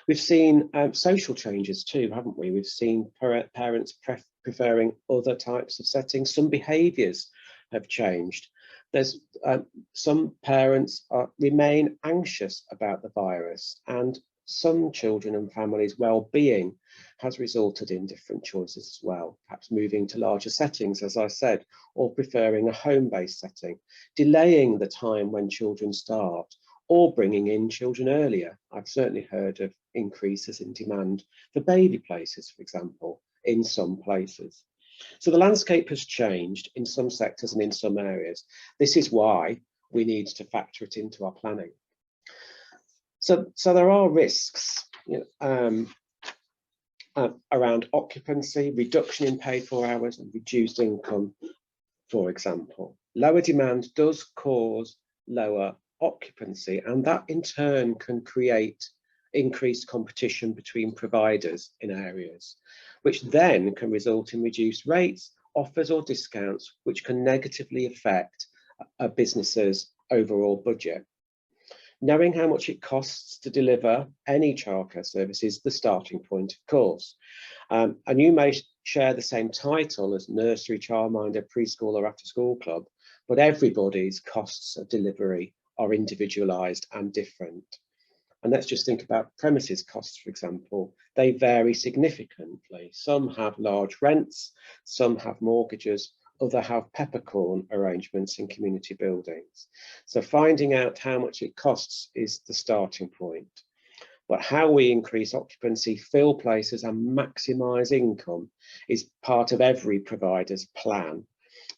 We've seen social changes too, haven't we? We've seen parents preferring other types of settings. Some behaviours have changed. There's some parents remain anxious about the virus, and some children and families' well-being has resulted in different choices as well, perhaps moving to larger settings, as I said, or preferring a home-based setting, delaying the time when children start, or bringing in children earlier. I've certainly heard of increases in demand for baby places, for example, in some places. So the landscape has changed in some sectors and in some areas. This is why we need to factor it into our planning. So there are risks around occupancy, reduction in paid for hours, and reduced income, for example. Lower demand does cause lower occupancy, and that in turn can create increased competition between providers in areas, which then can result in reduced rates, offers or discounts, which can negatively affect a business's overall budget. Knowing how much it costs to deliver any childcare service is the starting point, of course. And you may share the same title as nursery, childminder, preschool or after school club, but everybody's costs of delivery are individualised and different. And let's just think about premises costs, for example. They vary significantly. Some have large rents, some have mortgages, others have peppercorn arrangements in community buildings. So finding out how much it costs is the starting point. But how we increase occupancy, fill places and maximise income is part of every provider's plan,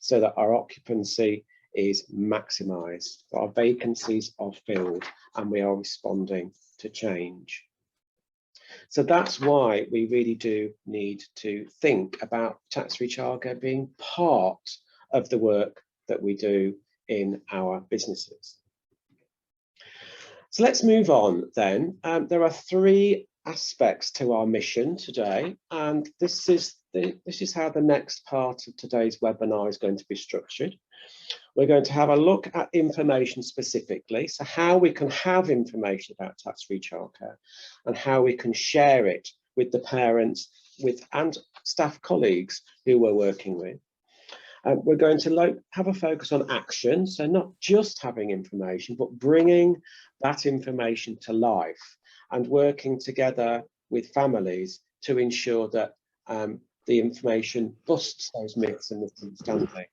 so that our occupancy is maximised, our vacancies are filled, and we are responding to change. So that's why we really do need to think about tax-free childcare being part of the work that we do in our businesses. So let's move on then. There are three aspects to our mission today, and this is how the next part of today's webinar is going to be structured. We're going to have a look at information specifically, so how we can have information about tax-free childcare and how we can share it with the parents and staff colleagues who we're working with. We're going to have a focus on action, so not just having information, but bringing that information to life and working together with families to ensure that the information busts those myths and misunderstandings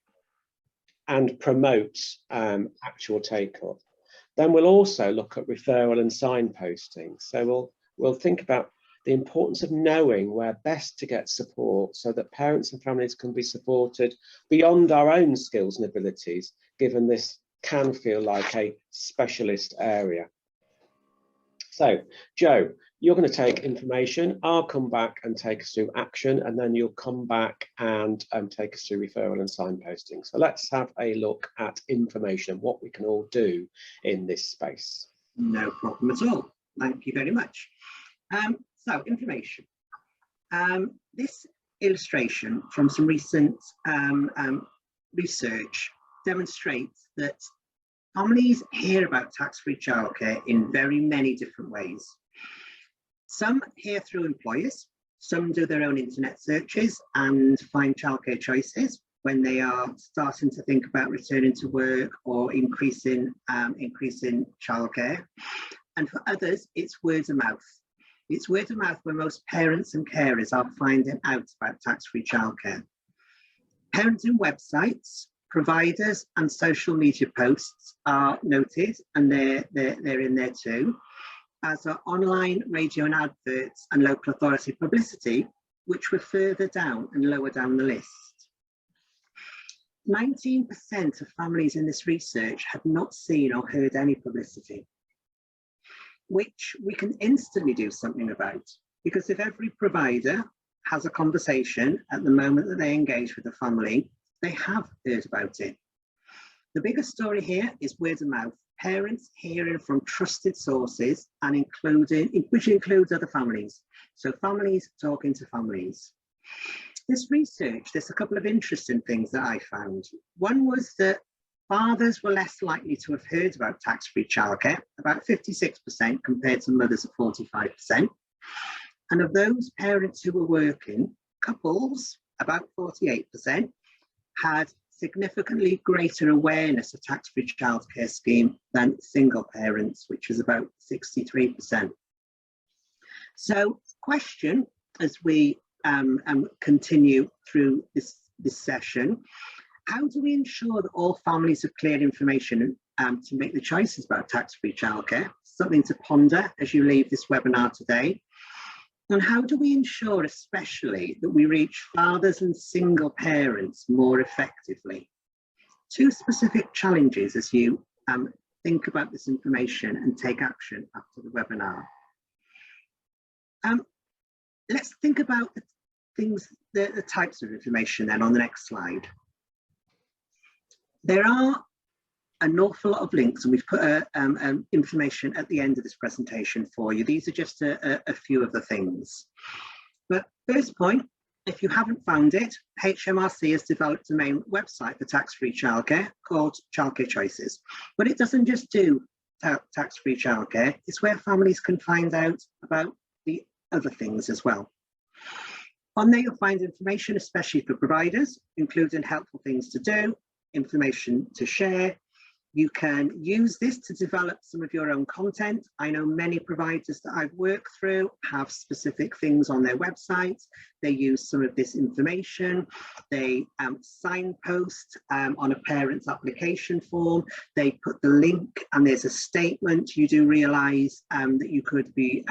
and promotes actual take-up. Then we'll also look at referral and signposting. So we'll think about the importance of knowing where best to get support so that parents and families can be supported beyond our own skills and abilities, given this can feel like a specialist area. So, Joe, you're going to take information, I'll come back and take us through action, and then you'll come back and take us through referral and signposting. So let's have a look at information and what we can all do in this space. No problem at all. Thank you very much. So, information. This illustration from some recent research demonstrates that families hear about tax-free childcare in very many different ways. Some hear through employers, some do their own internet searches and find childcare choices when they are starting to think about returning to work or increasing childcare. And for others, it's word of mouth. It's word of mouth where most parents and carers are finding out about tax-free childcare. Parenting websites, providers and social media posts are noted, and they're in there too, as are online radio and adverts and local authority publicity, which were further down and lower down the list. 19% of families in this research had not seen or heard any publicity, which we can instantly do something about, because if every provider has a conversation at the moment that they engage with the family, they have heard about it. The biggest story here is word of mouth, parents hearing from trusted sources and which includes other families. So families talking to families. This research, there's a couple of interesting things that I found. One was that fathers were less likely to have heard about tax-free childcare, about 56% compared to mothers at 45%. And of those parents who were working, couples, about 48%, had significantly greater awareness of tax-free childcare scheme than single parents, which was about 63%. So, question as we continue through this session: how do we ensure that all families have clear information to make the choices about tax-free childcare? Something to ponder as you leave this webinar today. And how do we ensure especially that we reach fathers and single parents more effectively? Two specific challenges as you think about this information and take action after the webinar. Let's think about the types of information then on the next slide. There are an awful lot of links, and we've put information at the end of this presentation for you. These are just a few of the things. But first point, if you haven't found it, HMRC has developed a main website for tax-free childcare called Childcare Choices. But it doesn't just do tax-free childcare, it's where families can find out about the other things as well. On there, you'll find information, especially for providers, including helpful things to do, information to share. You can use this to develop some of your own content. I know many providers that I've worked through have specific things on their websites. They use some of this information. They signpost on a parent's application form. They put the link and there's a statement. You do realise that you could be,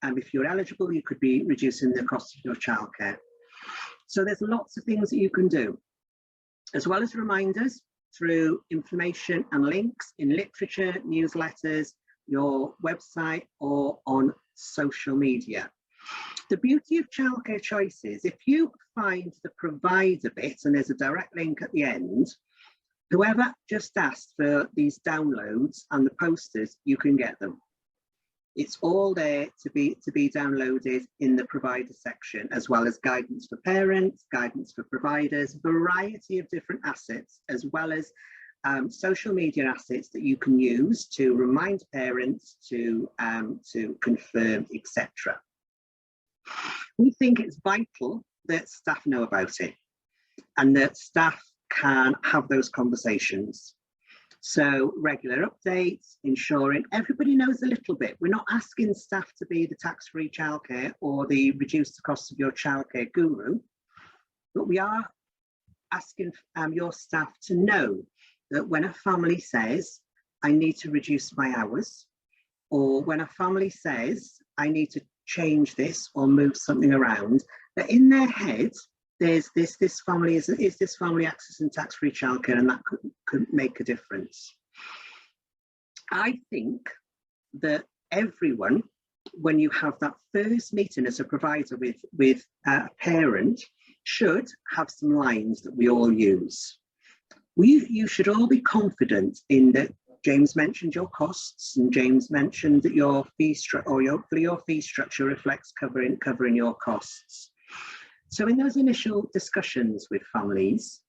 if you're eligible, you could be reducing the cost of your childcare. So there's lots of things that you can do, as well as reminders through information and links in literature, newsletters, your website, or on social media. The beauty of Childcare Choices, if you find the provider bit and there's a direct link at the end, whoever just asked for these downloads and the posters, you can get them. It's all there to be downloaded in the provider section, as well as guidance for parents, guidance for providers, variety of different assets, as well as social media assets that you can use to remind parents to confirm, etc. We think it's vital that staff know about it and that staff can have those conversations. So regular updates, ensuring everybody knows a little bit. We're not asking staff to be the tax-free childcare or the reduce the cost of your childcare guru, but we are asking your staff to know that when a family says, I need to reduce my hours, or when a family says, I need to change this or move something around, that in their head, there's this family is this family accessing tax-free childcare, and that could make a difference. I think that everyone, when you have that first meeting as a provider with a parent, should have some lines that we all use. You should all be confident in that. James mentioned your costs, and James mentioned that your fee structure reflects covering your costs. So in those initial discussions with families,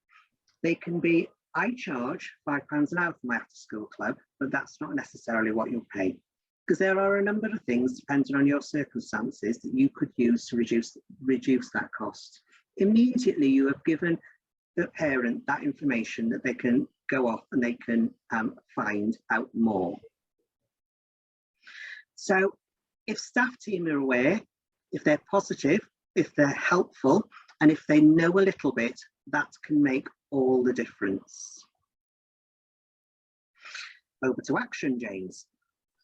they can be, I charge £5 an hour for my after school club, but that's not necessarily what you'll pay. Because there are a number of things, depending on your circumstances, that you could use to reduce that cost. Immediately you have given the parent that information that they can go off and they can find out more. So if staff team are aware, if they're positive, if they're helpful, and if they know a little bit, that can make all the difference. Over to action, James.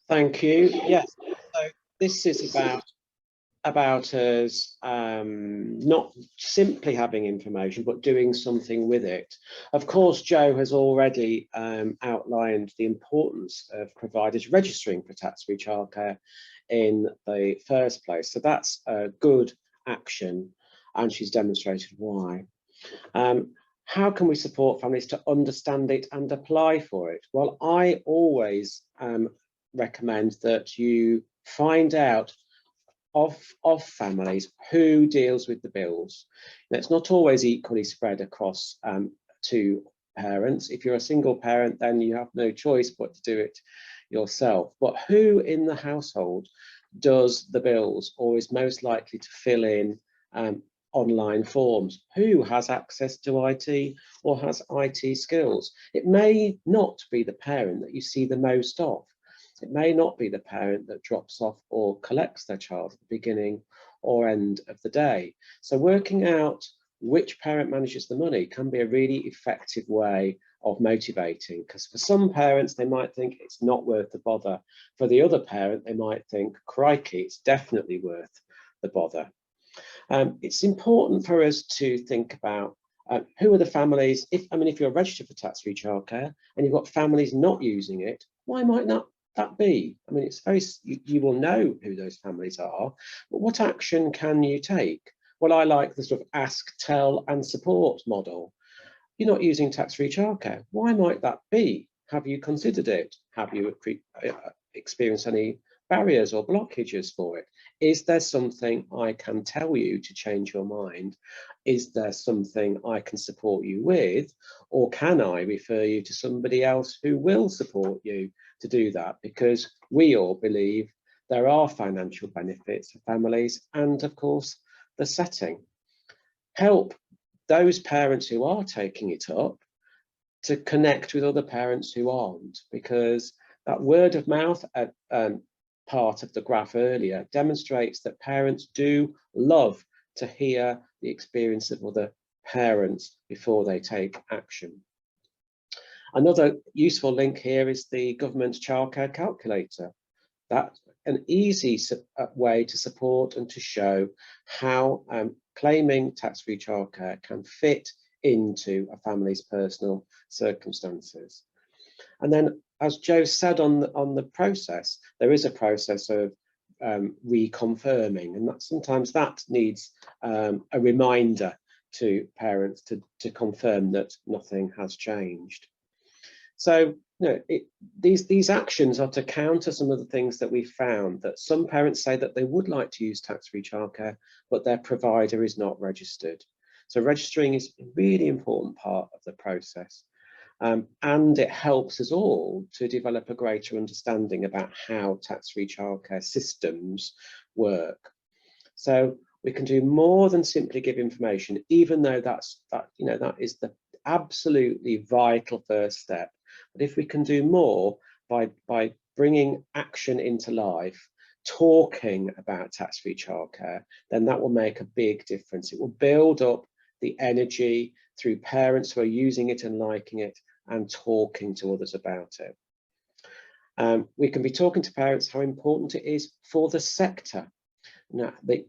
Thank you. Yes, so this is about us not simply having information, but doing something with it. Of course, Joe has already outlined the importance of providers registering for tax-free childcare in the first place. So that's a good action, and she's demonstrated why. How can we support families to understand it and apply for it? Well, I always recommend that you find out of families who deals with the bills. Now, it's not always equally spread across two parents. If you're a single parent, then you have no choice but to do it yourself. But who in the household does the bills or is most likely to fill in online forms? Who has access to IT or has IT skills? It may not be the parent that you see the most of. It may not be the parent that drops off or collects their child at the beginning or end of the day. So working out which parent manages the money can be a really effective way of motivating, because for some parents, they might think it's not worth the bother. For the other parent, they might think, crikey, it's definitely worth the bother. It's important for us to think about who are the families. If you're registered for tax-free childcare and you've got families not using it, why might not that be? I mean, it's very, you will know who those families are, but what action can you take? Well, I like the sort of ask, tell and support model. You're not using tax-free childcare. Why might that be? Have you considered it? Have you experienced any barriers or blockages for it? Is there something I can tell you to change your mind? Is there something I can support you with? Or can I refer you to somebody else who will support you to do that? Because we all believe there are financial benefits for families and, of course, the setting. Help those parents who are taking it up to connect with other parents who aren't, because that word of mouth part of the graph earlier demonstrates that parents do love to hear the experience of other parents before they take action. Another useful link here is the government's childcare calculator. That's an easy way to support and to show how claiming tax-free childcare can fit into a family's personal circumstances. And then, as Joe said on the process, there is a process of reconfirming, and that sometimes that needs a reminder to parents to confirm that nothing has changed. So, these actions are to counter some of the things that we found, that some parents say that they would like to use tax-free childcare, but their provider is not registered. So registering is a really important part of the process. and it helps us all to develop a greater understanding about how tax-free childcare systems work. So we can do more than simply give information, even though that is the absolutely vital first step. But if we can do more by bringing action into life, talking about tax-free childcare, then that will make a big difference. It will build up the energy through parents who are using it and liking it and talking to others about it. We can be talking to parents how important it is for the sector,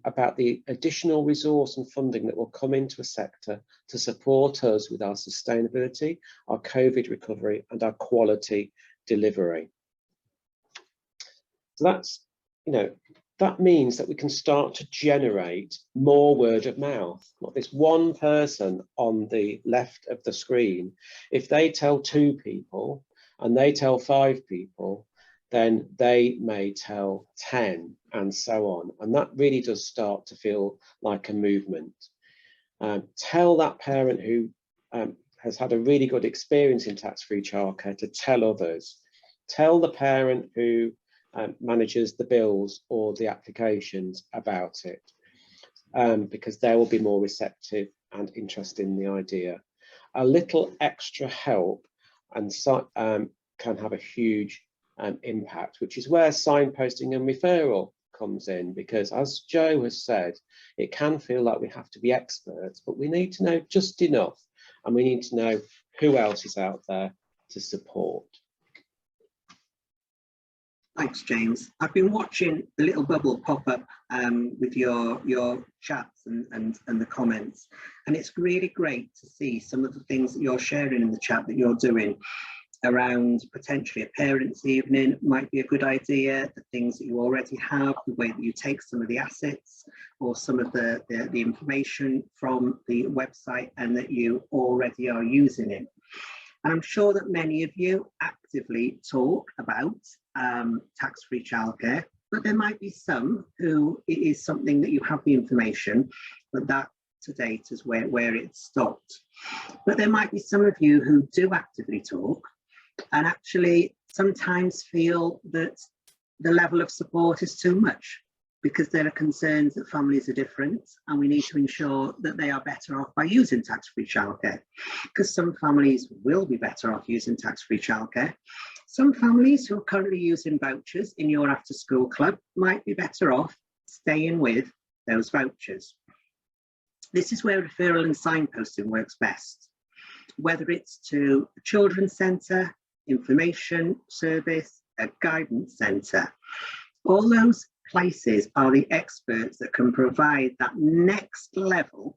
about the additional resource and funding that will come into a sector to support us with our sustainability, our COVID recovery, and our quality delivery. So that's, that means that we can start to generate more word of mouth. Not this one person on the left of the screen. If they tell 2 people and they tell 5 people, then they may tell 10 and so on. And that really does start to feel like a movement. Tell that parent who has had a really good experience in tax-free childcare to tell others. Tell the parent who manages the bills or the applications about it, because they will be more receptive and interested in the idea. A little extra help and can have a huge impact, which is where signposting and referral comes in, because as Joe has said, it can feel like we have to be experts, but we need to know just enough, and we need to know who else is out there to support. Thanks, James. I've been watching the little bubble pop up with your chats and the comments, and it's really great to see some of the things that you're sharing in the chat that you're doing around potentially a parents' evening might be a good idea, the things that you already have, the way that you take some of the assets or some of the information from the website and that you already are using it. And I'm sure that many of you actively talk about tax-free childcare, but there might be some who it is something that you have the information, but that to date is where it stopped. But there might be some of you who do actively talk and actually sometimes feel that the level of support is too much, because there are concerns that families are different and we need to ensure that they are better off by using tax-free childcare, because some families will be better off using tax-free childcare. Some families who are currently using vouchers in your after-school club might be better off staying with those vouchers. This is where referral and signposting works best, whether it's to a children's centre, information service, a guidance centre. All those places are the experts that can provide that next level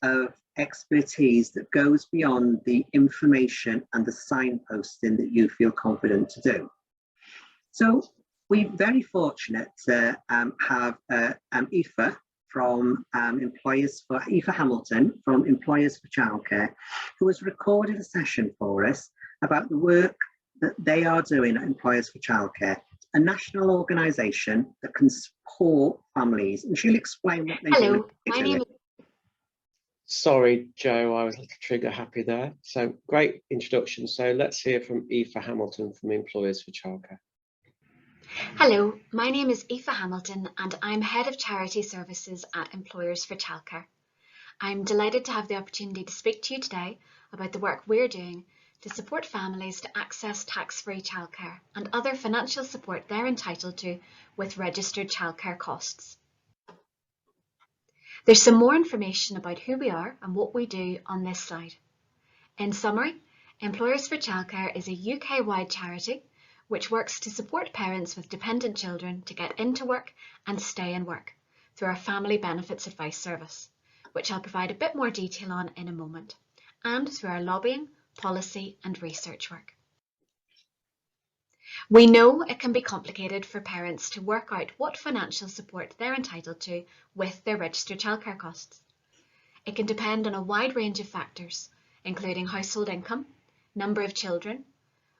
of expertise that goes beyond the information and the signposting that you feel confident to do. So we're very fortunate to have Aoife from Aoife Hamilton from Employers for Childcare, who has recorded a session for us about the work that they are doing at Employers for Childcare, a national organisation that can support families, and she'll explain what they do. Hello, my name is... Sorry, Joe, I was a little trigger happy there. So great introduction. So let's hear from Aoife Hamilton from Employers for Childcare. Hello, my name is Aoife Hamilton and I'm Head of Charity Services at Employers for Childcare. I'm delighted to have the opportunity to speak to you today about the work we're doing to support families to access tax-free childcare and other financial support they're entitled to with registered childcare costs. There's some more information about who we are and what we do on this slide. In summary, Employers for Childcare is a UK-wide charity which works to support parents with dependent children to get into work and stay in work through our Family Benefits Advice Service, which I'll provide a bit more detail on in a moment, and through our lobbying, policy and research work. We know it can be complicated for parents to work out what financial support they're entitled to with their registered childcare costs. It can depend on a wide range of factors, including household income, number of children,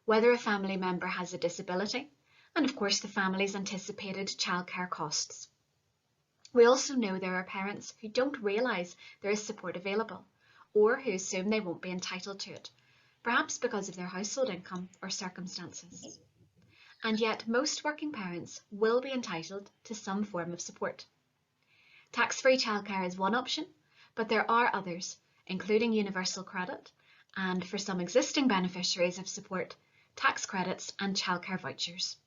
whether a family member has a disability, and of course the family's anticipated childcare costs. We also know there are parents who don't realise there is support available, or who assume they won't be entitled to it, perhaps because of their household income or circumstances. And yet most working parents will be entitled to some form of support. Tax-free childcare is one option, but there are others, including universal credit, and for some existing beneficiaries of support, tax credits and childcare vouchers.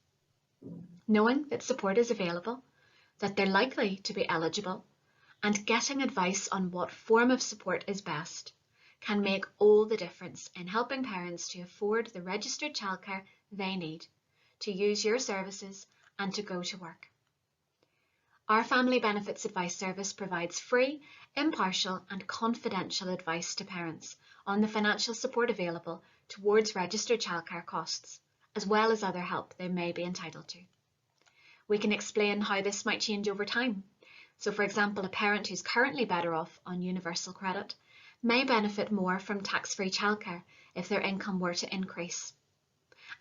Knowing that support is available, that they're likely to be eligible, and getting advice on what form of support is best can make all the difference in helping parents to afford the registered childcare they need, to use your services and to go to work. Our Family Benefits Advice Service provides free, impartial and confidential advice to parents on the financial support available towards registered childcare costs, as well as other help they may be entitled to. We can explain how this might change over time. So for example, a parent who's currently better off on universal credit may benefit more from tax-free childcare if their income were to increase.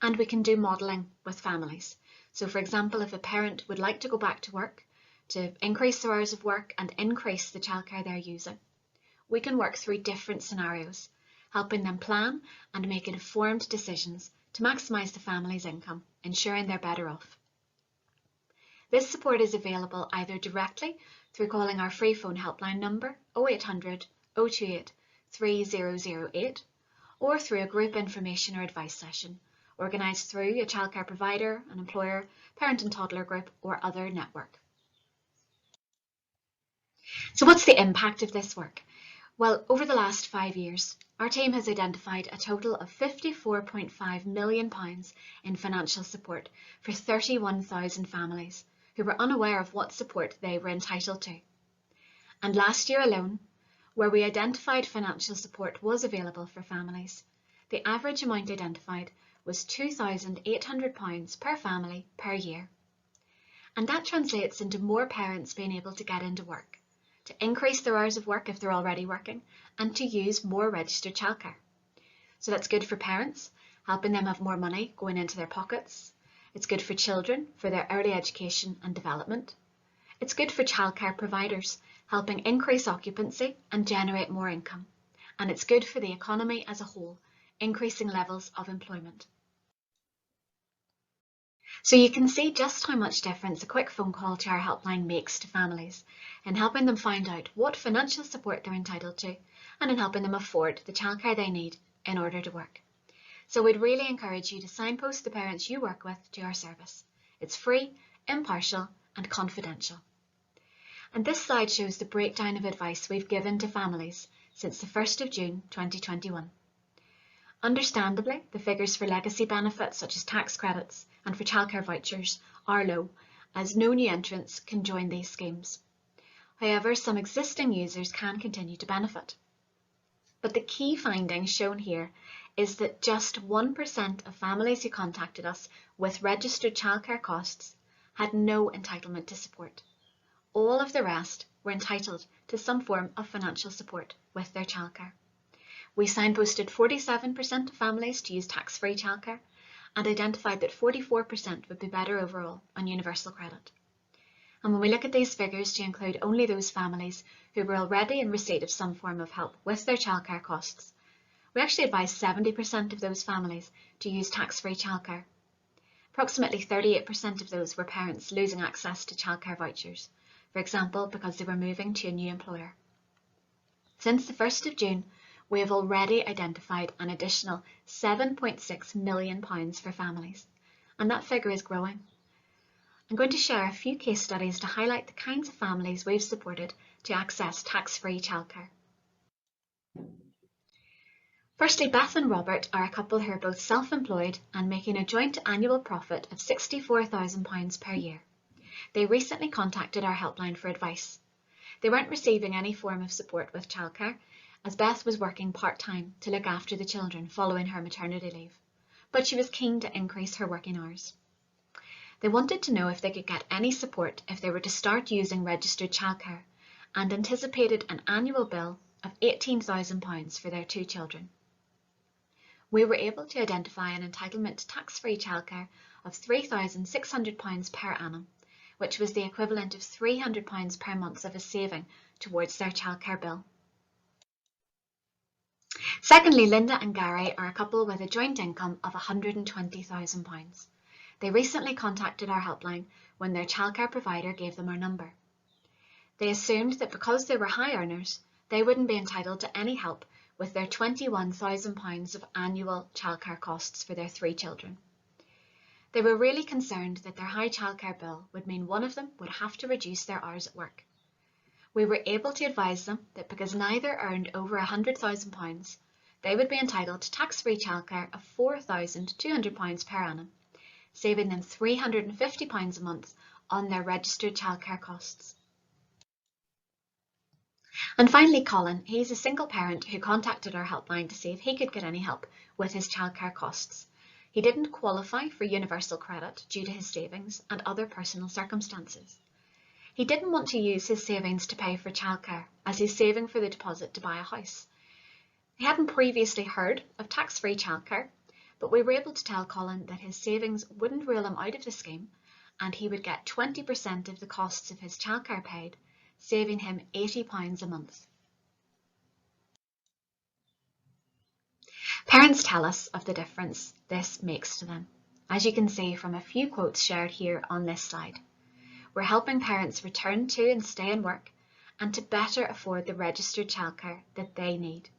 And we can do modelling with families. So for example, if a parent would like to go back to work, to increase their hours of work and increase the childcare they're using, we can work through different scenarios, helping them plan and make informed decisions to maximise the family's income, ensuring they're better off. This support is available either directly through calling our free phone helpline number 0800 028 3008 or through a group information or advice session organised through a childcare provider, an employer, parent and toddler group or other network. So what's the impact of this work? Well, over the last 5 years, our team has identified a total of £54.5 million in financial support for 31,000 families who were unaware of what support they were entitled to. And last year alone, where we identified financial support was available for families, the average amount identified was £2,800 per family per year. And that translates into more parents being able to get into work, to increase their hours of work if they're already working, and to use more registered childcare. So that's good for parents, helping them have more money going into their pockets. It's good for children for their early education and development. It's good for childcare providers, helping increase occupancy and generate more income. And it's good for the economy as a whole, increasing levels of employment. So you can see just how much difference a quick phone call to our helpline makes to families in helping them find out what financial support they're entitled to and in helping them afford the childcare they need in order to work. So we'd really encourage you to signpost the parents you work with to our service. It's free, impartial and confidential. And this slide shows the breakdown of advice we've given to families since the 1st of June 2021. Understandably, the figures for legacy benefits such as tax credits and for childcare vouchers are low, as no new entrants can join these schemes. However, some existing users can continue to benefit. But the key finding shown here is that just 1% of families who contacted us with registered childcare costs had no entitlement to support. All of the rest were entitled to some form of financial support with their childcare. We signposted 47% of families to use tax-free childcare and identified that 44% would be better overall on universal credit. And when we look at these figures to include only those families who were already in receipt of some form of help with their childcare costs, we actually advised 70% of those families to use tax-free childcare. Approximately 38% of those were parents losing access to childcare vouchers, for example, because they were moving to a new employer. Since the 1st of June, we have already identified an additional £7.6 million for families, and that figure is growing. I'm going to share a few case studies to highlight the kinds of families we've supported to access tax-free childcare. Firstly, Beth and Robert are a couple who are both self-employed and making a joint annual profit of £64,000 per year. They recently contacted our helpline for advice. They weren't receiving any form of support with childcare, as Beth was working part-time to look after the children following her maternity leave, but she was keen to increase her working hours. They wanted to know if they could get any support if they were to start using registered childcare and anticipated an annual bill of £18,000 for their 2 children. We were able to identify an entitlement to tax-free childcare of £3,600 per annum, which was the equivalent of £300 per month of a saving towards their childcare bill. Secondly, Linda and Gary are a couple with a joint income of £120,000. They recently contacted our helpline when their childcare provider gave them our number. They assumed that because they were high earners, they wouldn't be entitled to any help with their £21,000 of annual childcare costs for their 3 children. They were really concerned that their high childcare bill would mean one of them would have to reduce their hours at work. We were able to advise them that because neither earned over £100,000, they would be entitled to tax-free childcare of £4,200 per annum, saving them £350 a month on their registered childcare costs. And finally, Colin, he's a single parent who contacted our helpline to see if he could get any help with his childcare costs. He didn't qualify for universal credit due to his savings and other personal circumstances. He didn't want to use his savings to pay for childcare, as he's saving for the deposit to buy a house. He hadn't previously heard of tax-free childcare, but we were able to tell Colin that his savings wouldn't rule him out of the scheme, and he would get 20% of the costs of his childcare paid, saving him £80 a month. Parents tell us of the difference this makes to them, as you can see from a few quotes shared here on this slide. We're helping parents return to and stay in work and to better afford the registered childcare that they need.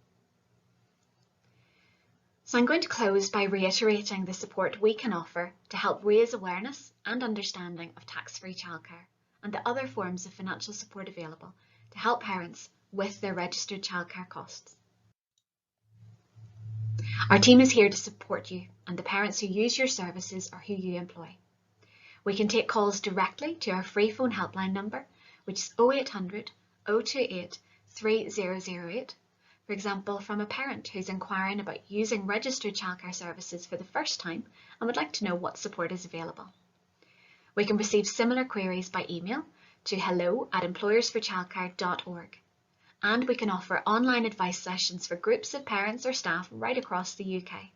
So I'm going to close by reiterating the support we can offer to help raise awareness and understanding of tax-free childcare and the other forms of financial support available to help parents with their registered childcare costs. Our team is here to support you and the parents who use your services or who you employ. We can take calls directly to our free phone helpline number, which is 0800 028 3008. For example, from a parent who's inquiring about using registered childcare services for the first time and would like to know what support is available. We can receive similar queries by email to hello@employersforchildcare.org. And we can offer online advice sessions for groups of parents or staff right across the UK.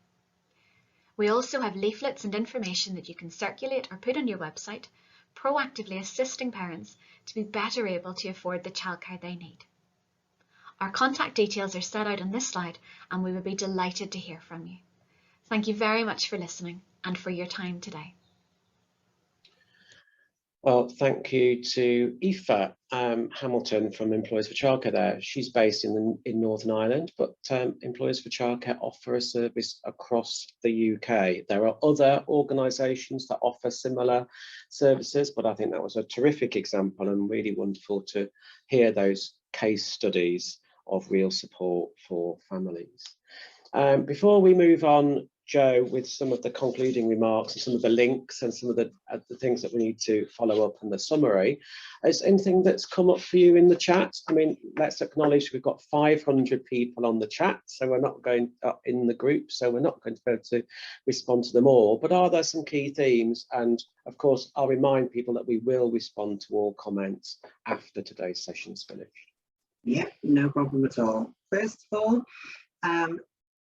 We also have leaflets and information that you can circulate or put on your website, proactively assisting parents to be better able to afford the childcare they need. Our contact details are set out on this slide, and we would be delighted to hear from you. Thank you very much for listening and for your time today. Well, thank you to Aoife Hamilton from Employers for Childcare there. She's based in Northern Ireland, but Employers for Childcare offer a service across the UK. There are other organisations that offer similar services, but I think that was a terrific example and really wonderful to hear those case studies of real support for families. Before we move on, Joe, with some of the concluding remarks and some of the links and some of the things that we need to follow up in the summary, is anything that's come up for you in the chat? I mean, let's acknowledge we've got 500 people on the chat, so we're not going in the group, so we're not going to be able to respond to them all. But are there some key themes? And of course, I'll remind people that we will respond to all comments after today's session's finished. Yeah, no problem at all. First of all,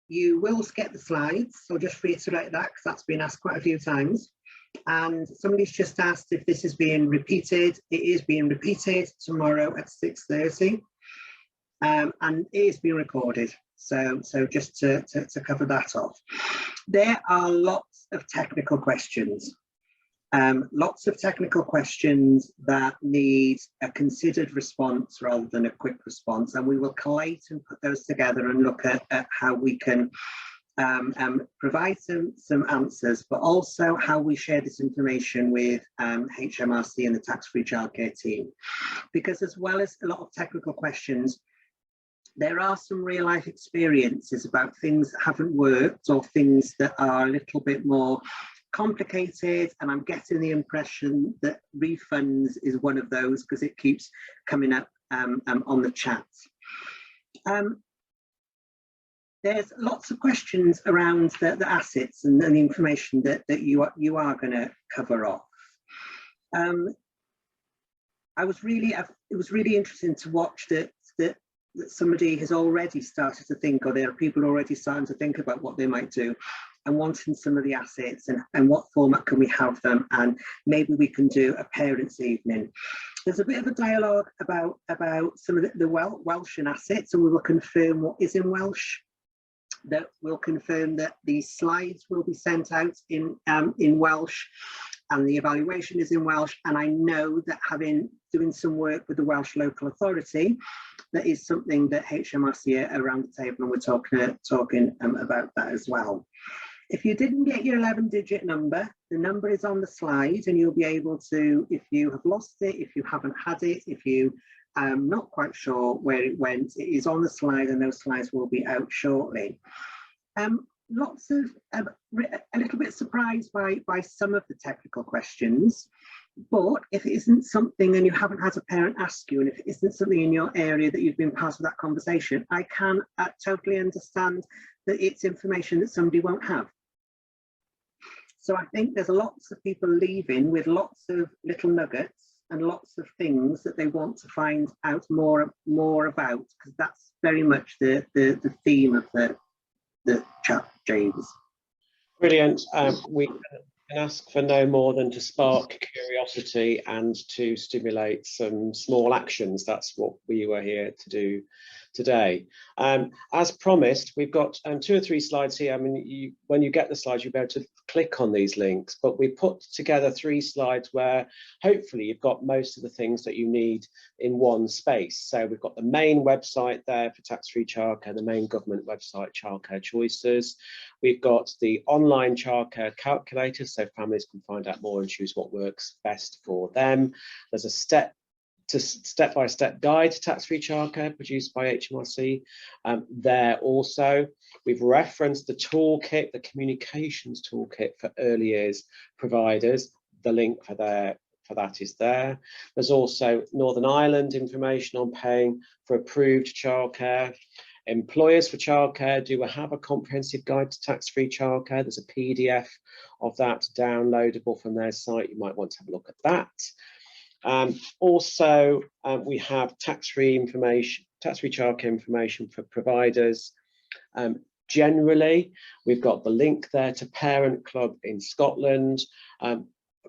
you will get the slides, so just reiterate that because that's been asked quite a few times. And somebody's just asked if this is being repeated. It is being repeated tomorrow at 6:30, and it is being recorded. So just to cover that off, there are lots of technical questions. Lots of technical questions that need a considered response rather than a quick response, and we will collate and put those together and look at how we can provide some answers, but also how we share this information with HMRC and the tax-free childcare team. Because as well as a lot of technical questions, there are some real life experiences about things that haven't worked or things that are a little bit more complicated, and I'm getting the impression that refunds is one of those because it keeps coming up on the chat. There's lots of questions around the assets and the information that you are going to cover off. It was really interesting to watch that somebody has already started to think, or there are people already starting to think about what they might do and wanting some of the assets and what format can we have them, and maybe we can do a parents' evening. There's a bit of a dialogue about some of the Welsh and assets, and we will confirm what is in Welsh that will confirm that these slides will be sent out in Welsh, and the evaluation is in Welsh. And I know that doing some work with the Welsh local authority, that is something that HMRC are around the table, and we're talking about that as well. If you didn't get your 11-digit number, the number is on the slide, and you'll be able to, if you have lost it, if you haven't had it, if you not quite sure where it went, it is on the slide, and those slides will be out shortly. Lots of a little bit surprised by some of the technical questions, but if it isn't something and you haven't had a parent ask you, and if it isn't something in your area that you've been part of that conversation, I can totally understand that it's information that somebody won't have. So I think there's lots of people leaving with lots of little nuggets and lots of things that they want to find out more about, because that's very much the theme of the chat, James. Brilliant. We can ask for no more than to spark curiosity and to stimulate some small actions. That's what we were here to do today. As promised, we've got 2 or 3 slides here. I mean, when you get the slides, you'll be able to click on these links, but we put together 3 slides where hopefully you've got most of the things that you need in one space. So we've got the main website there for tax-free childcare, the main government website, Childcare Choices. We've got the online childcare calculator, so families can find out more and choose what works best for them. There's a step-by-step guide to tax-free childcare produced by HMRC there also. We've referenced the toolkit, the communications toolkit for early years providers. The link for that is there. There's also Northern Ireland information on paying for approved childcare. Employers for childcare do have a comprehensive guide to tax-free childcare. There's a PDF of that downloadable from their site. You might want to have a look at that. Also, we have tax-free childcare information for providers. Generally, we've got the link there to Parent Club in Scotland.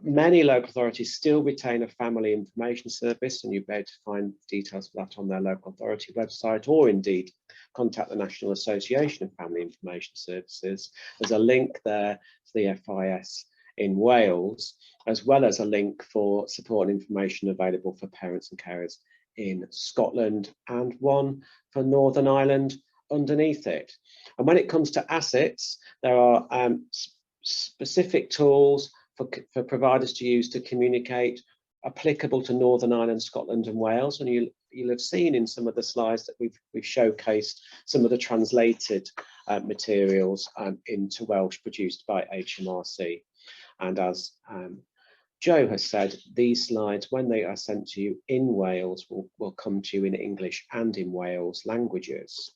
Many local authorities still retain a family information service, and you'll be able to find details of that on their local authority website, or indeed contact the National Association of Family Information Services. There's a link there to the FIS in Wales, as well as a link for support and information available for parents and carers in Scotland, and one for Northern Ireland underneath it. And when it comes to assets, there are specific tools for providers to use to communicate applicable to Northern Ireland, Scotland and Wales. And you'll have seen in some of the slides that we've showcased some of the translated materials into Welsh produced by HMRC. And as Joe has said, these slides, when they are sent to you in Wales, will come to you in English and in Wales languages.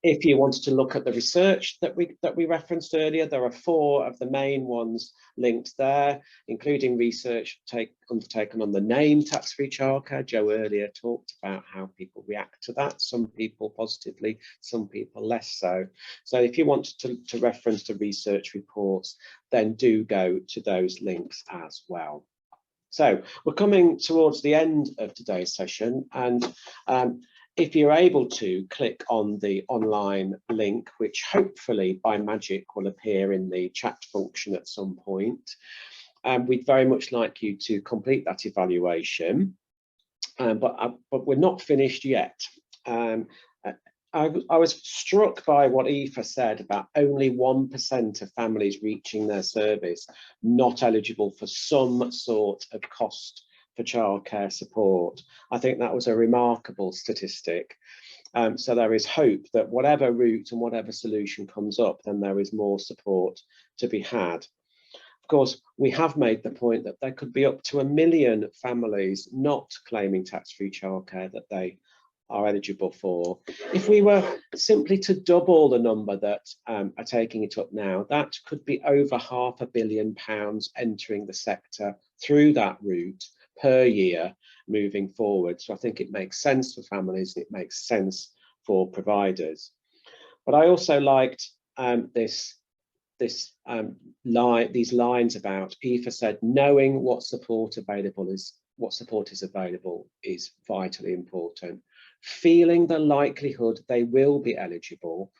If you wanted to look at the research that we referenced earlier, there are 4 of the main ones linked there, including research undertaken on the name tax-free childcare. Joe earlier talked about how people react to that, some people positively, some people less so. So if you want to reference the research reports, then do go to those links as well. So we're coming towards the end of today's session, and if you're able to click on the online link, which hopefully by magic will appear in the chat function at some point, we'd very much like you to complete that evaluation, but we're not finished yet. I was struck by what Aoife said about only 1% of families reaching their service not eligible for some sort of cost for childcare support. I think that was a remarkable statistic. So there is hope that whatever route and whatever solution comes up, then there is more support to be had. Of course, we have made the point that there could be up to 1 million families not claiming tax-free childcare that they are eligible for. If we were simply to double the number that are taking it up now, that could be over £500 million entering the sector through that route per year moving forward. So I think it makes sense for families, and it makes sense for providers. But I also liked these lines about Aoife said, knowing what support is available is vitally important. Feeling the likelihood they will be eligible,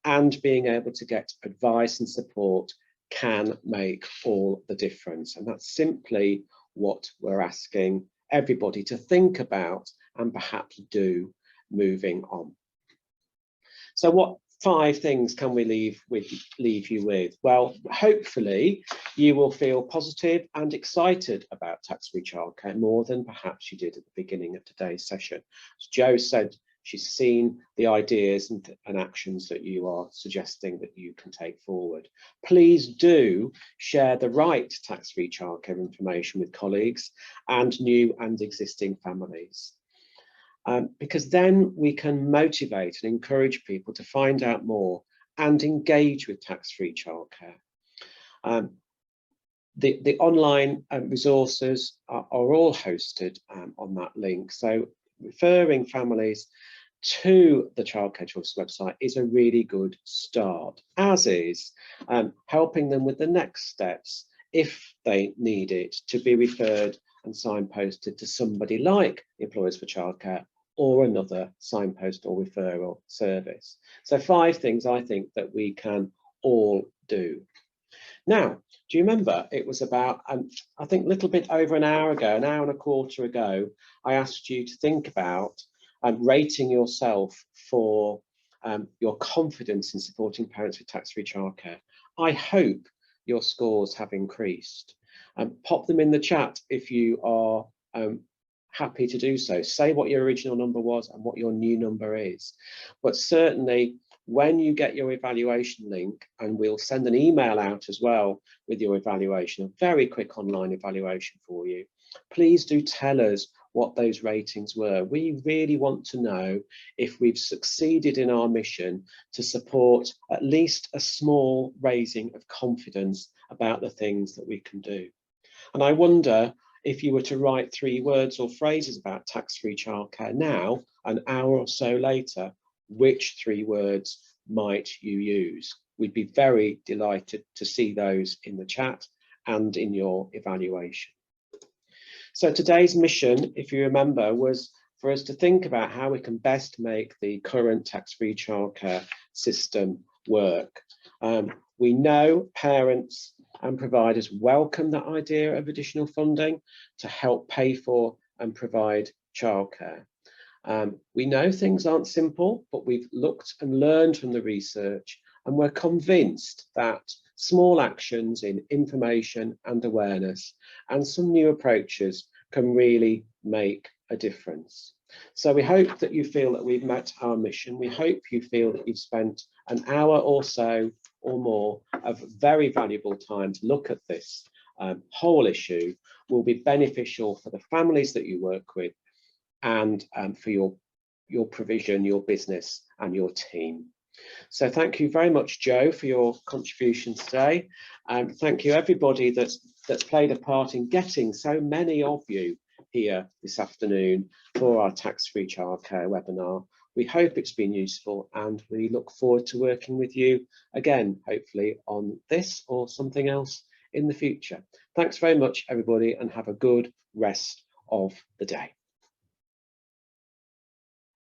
and being able to get advice and support can make all the difference. And that's simply what we're asking everybody to think about and perhaps do moving on. So what 5 things can we leave you with? Well, hopefully you will feel positive and excited about tax-free childcare more than perhaps you did at the beginning of today's session. As Jo said, she's seen the ideas and actions that you are suggesting that you can take forward. Please do share the right tax-free childcare information with colleagues and new and existing families. Because then we can motivate and encourage people to find out more and engage with tax-free childcare. The online resources are all hosted on that link. So referring families to the Childcare Choice website is a really good start, as is helping them with the next steps if they need it to be referred and signposted to somebody like Employers for Childcare or another signpost or referral service. So 5 things I think that we can all do. Now, do you remember it was about, I think a little bit over an hour ago, an hour and a quarter ago, I asked you to think about rating yourself for your confidence in supporting parents with tax-free childcare. I hope your scores have increased. Pop them in the chat if you are happy to do so. Say what your original number was and what your new number is. But certainly when you get your evaluation link, and we'll send an email out as well with your evaluation, a very quick online evaluation for you, please do tell us what those ratings were. We really want to know if we've succeeded in our mission to support at least a small raising of confidence about the things that we can do. And I wonder, if you were to write 3 words or phrases about tax-free childcare now, an hour or so later, which 3 words might you use? We'd be very delighted to see those in the chat and in your evaluation. So today's mission, if you remember, was for us to think about how we can best make the current tax-free childcare system work. We know parents and providers welcome that idea of additional funding to help pay for and provide childcare. We know things aren't simple, but we've looked and learned from the research, and we're convinced that small actions in information and awareness and some new approaches can really make a difference. So we hope that you feel that we've met our mission. We hope you feel that you've spent an hour or so or more of very valuable time to look at this whole issue. Will be beneficial for the families that you work with and for your provision, your business and your team. So thank you very much, Jo, for your contribution today. Thank you everybody that's played a part in getting so many of you here this afternoon for our tax-free childcare webinar. We hope it's been useful and we look forward to working with you again, hopefully on this or something else in the future. Thanks very much, everybody, and have a good rest of the day.